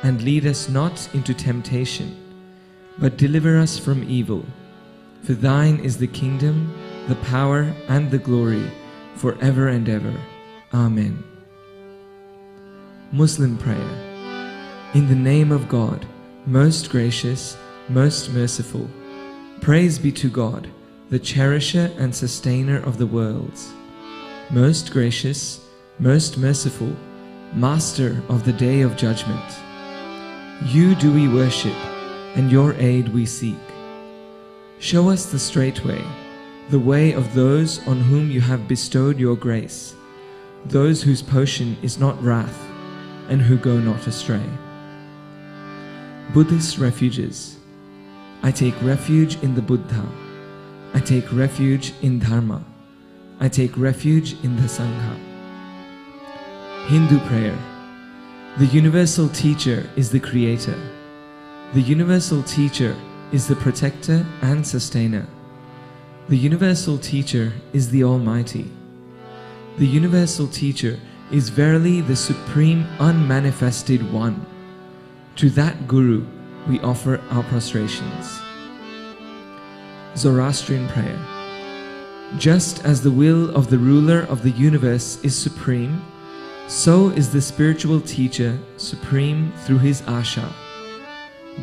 And lead us not into temptation, but deliver us from evil. For thine is the kingdom, the power, and the glory, forever and ever. Amen. Muslim prayer. In the name of God, most gracious, most merciful, praise be to God, the cherisher and sustainer of the worlds. Most gracious, most merciful, master of the day of judgment. You do we worship, and your aid we seek. Show us the straight way, the way of those on whom you have bestowed your grace, those whose portion is not wrath, and who go not astray. Buddhist refuges. I take refuge in the Buddha. I take refuge in Dharma. I take refuge in the Sangha. Hindu prayer. The universal teacher is the creator. The universal teacher is the protector and sustainer. The universal teacher is the Almighty. The universal teacher is verily the supreme unmanifested one. To that Guru we offer our prostrations. Zoroastrian prayer. Just as the will of the ruler of the universe is supreme, so is the spiritual teacher supreme through his asha.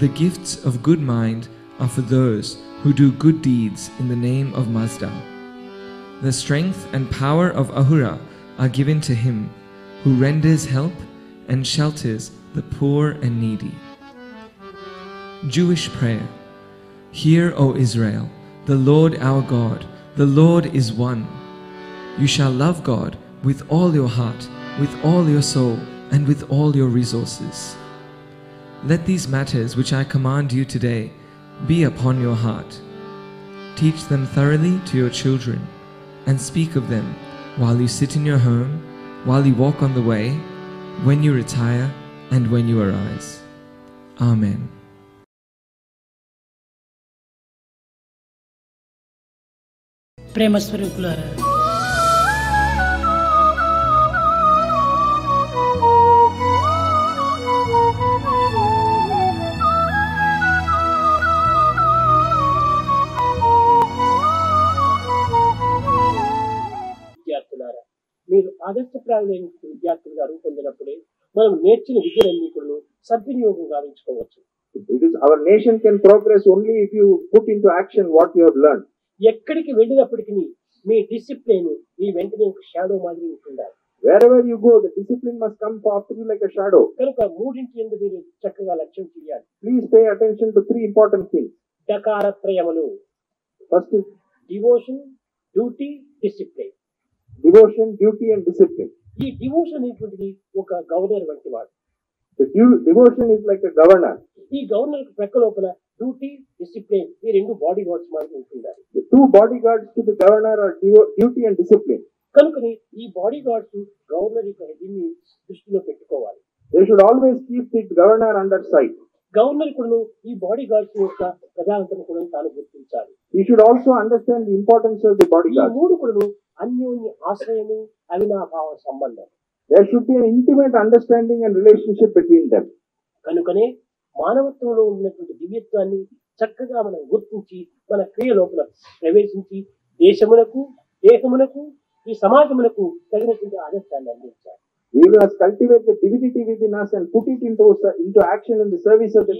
The gifts of good mind are for those who do good deeds in the name of Mazda. The strength and power of Ahura are given to him who renders help and shelters the poor and needy. Jewish prayer. Hear, O Israel, the Lord our God, the Lord is one. You shall love God with all your heart, with all your soul, and with all your resources. Let these matters which I command you today be upon your heart. Teach them thoroughly to your children, and speak of them while you sit in your home, while you walk on the way, when you retire, and when you arise. Amen. ప్రేమ స్వరూపులారా, విద్యార్థులారా, మీరు ఆదర్శప్రాయులైన విద్యార్థులుగా రూపొందినప్పుడే మనం నేర్చిన విద్యలన్నీ కూడా సద్వినియోగం గావించుకోవచ్చు. Our nation can progress only if you put into action what you have learned. ఎక్కడికి వెళ్ళినప్పటికీ మీ discipline మీ వెంటనే ఒక షాడో మాదిరి ఉంటుండాలి. Wherever you go, the discipline must come after you like a shadow. కనుక మూడింటి యందు మీరు చక్కగా లక్ష్యం చేయాలి. Please pay attention to three important things. దకారత్రయములు. First is devotion, duty, discipline. Devotion, duty and discipline. ఈ డివోషన్ అనేటువంటిది ఒక గవర్నర్ వంటి వాడు. The devotion is like a governor. ఈ గవర్నర్ ప్రక్క లోపల డ్యూటీ డిసిప్లిన్ ఈ రెండు బాడీ గార్డ్స్ మనకు ఉంటుండాలి. The two bodyguards to the governor are duty and discipline. కనుకని ఈ బాడీ గార్డ్స్ గవర్నర్ యొక్క హెడ్ని దృష్టిలో పెట్టుకోవాలి. They should always keep the governor under sight. Governor కూడా ఈ బాడీ గార్డ్స్ యొక్క ప్రధానతను కూడా తాను గుర్తించాలి. He should also understand the importance of the ఈ bodyguard. మూడు కూడా అన్యోన్య ఆశ్రయము అవినాభావ సంబంధం. There should be an intimate understanding and relationship between them. కనుకనే మానవత్వంలో ఉన్నటువంటి దివ్యత్వాన్ని చక్కగా మనం గుర్తించి మన క్రియ లోపల ప్రవేశించి దేశమునకు దేహమునకు ఈ సమాజమునకు తగినటువంటి ఆదర్శాన్ని అందించాలి. We must cultivate the divinity within us and put it into action in the service of the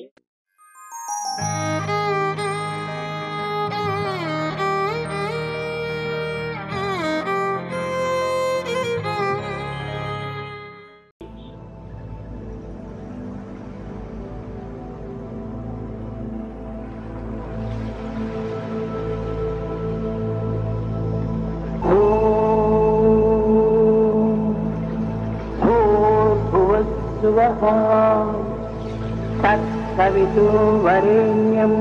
तत्सवितुर्वरेण्यं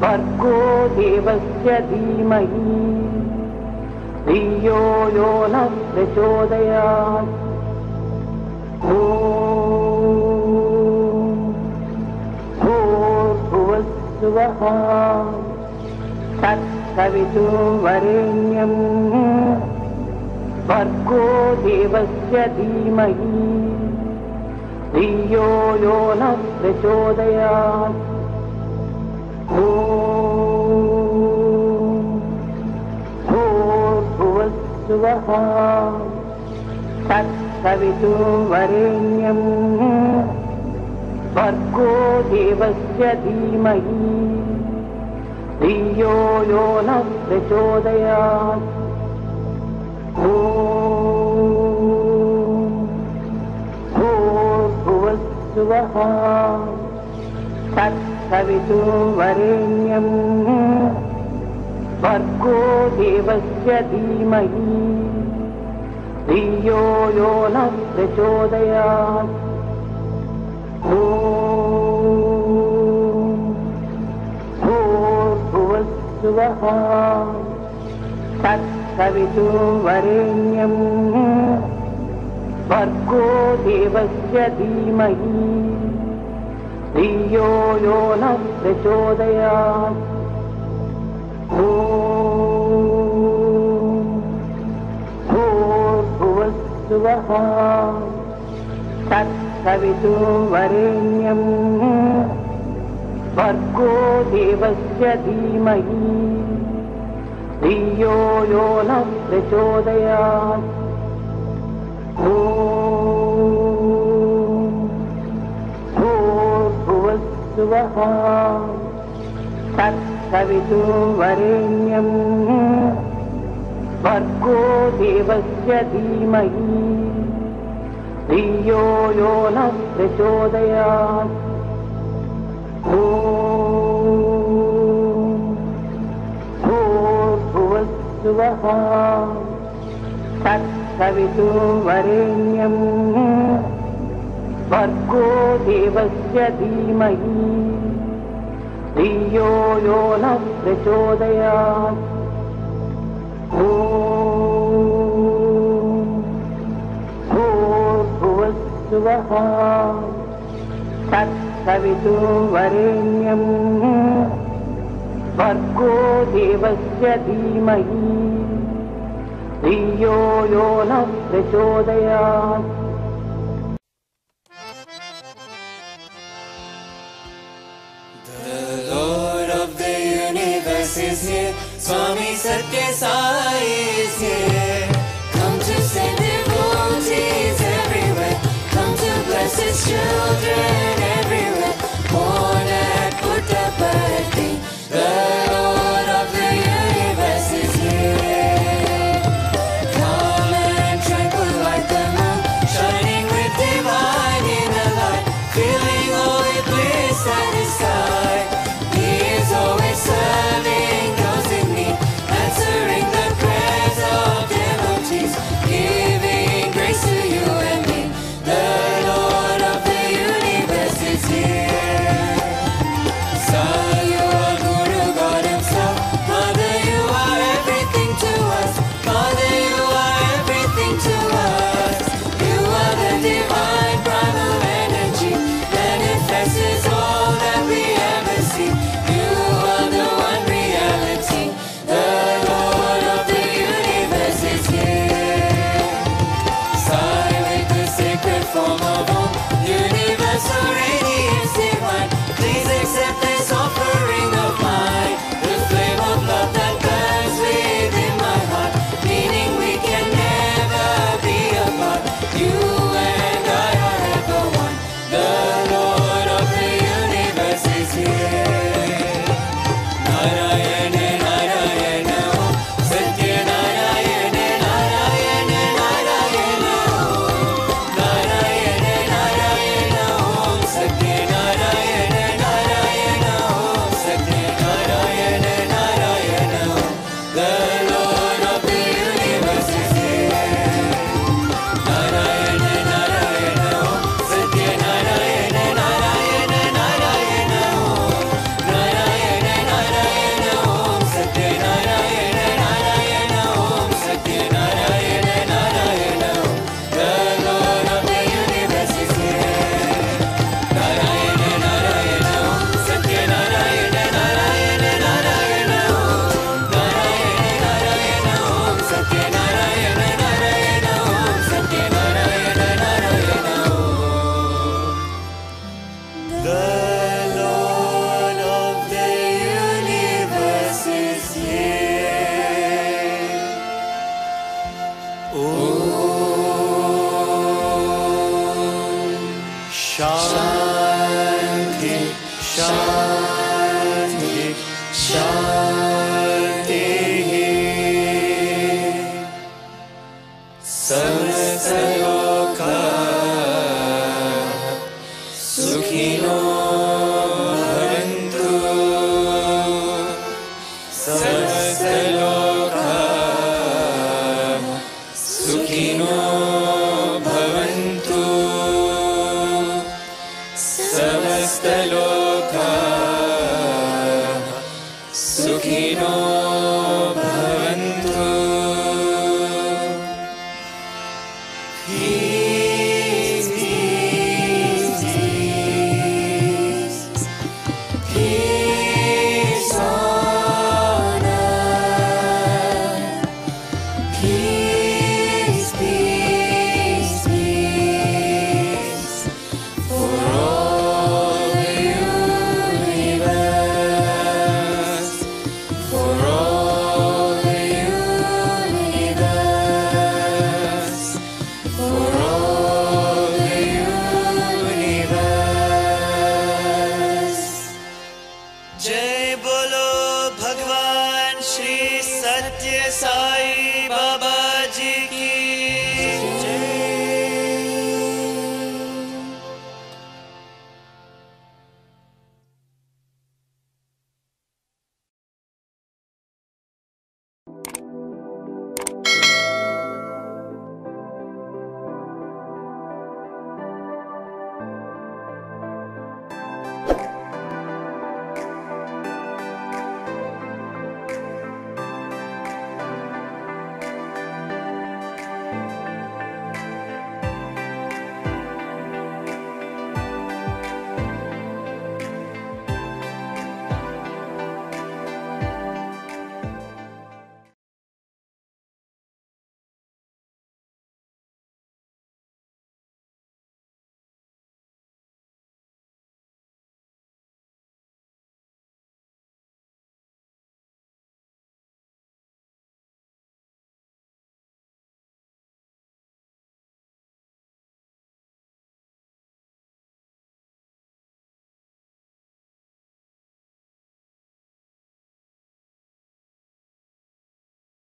भर्गो देवस्य धीमहि धियो यो नः प्रचोदयात्. भूर्भुवस्सुवः तत्सवितुर्वरेण्यं भर्गो देवस्य धीमहि धियो यो नः प्रचोदयात्. भूर्भुवस्सुवः तत्सवितुर्वरेण्यं भर्गो देवस्य धीमहि धियो यो नः प्रचोदयात्. भूर्भुवस्सुवः तत्सवितुर्वरेण्यं भर्गो देवस्य धीमहि धियो यो नः प्रचोदयात्. भूर्भुवस्सुवः तत्सवितुर्वरेण्यं भर्गो देवस्य धीमहि धियो यो नः प्रचोदयात्. भूर्भुवस्सुवः तत्सवितुर्वरेण्यं भर्गो देवस्य धीमहि धियो यो नः प्रचोदयात्. भूर्भुवस्सुवः तत्सवितुर्वरेण्यं भर्गो देवस्य धीमहि धियो यो नः प्रचोदयात्. भूर्भुवस्सुवः तत्सवितुर्वरेण्यं भर्गो देवस्य धीमहि धियो यो नः प्रचोदयात्. भूर्भुवस्सुवः तत्सवितुर्वरेण्यं भर्गो देवस्य धीमहि धियो यो नः प्रचोदयात्. The Lord of the universe is here. Swami Sathya Sai is here. Come to send devotees everywhere. Come to bless His children everywhere. Born at Puttaparthi, the Lord of the universe is here. Calm and tranquil like the moon, shining with divine inner light, feeling holy bliss at His side. He is always serving those in need, answering the Shanti, Shanti, Shanti. Samastaloka Sukhino Bhavantu. Samastaloka Sukhino Bhavantu. Samastaloka Sukhino Bhavantu. Peace, peace, peace. Peace on earth. Peace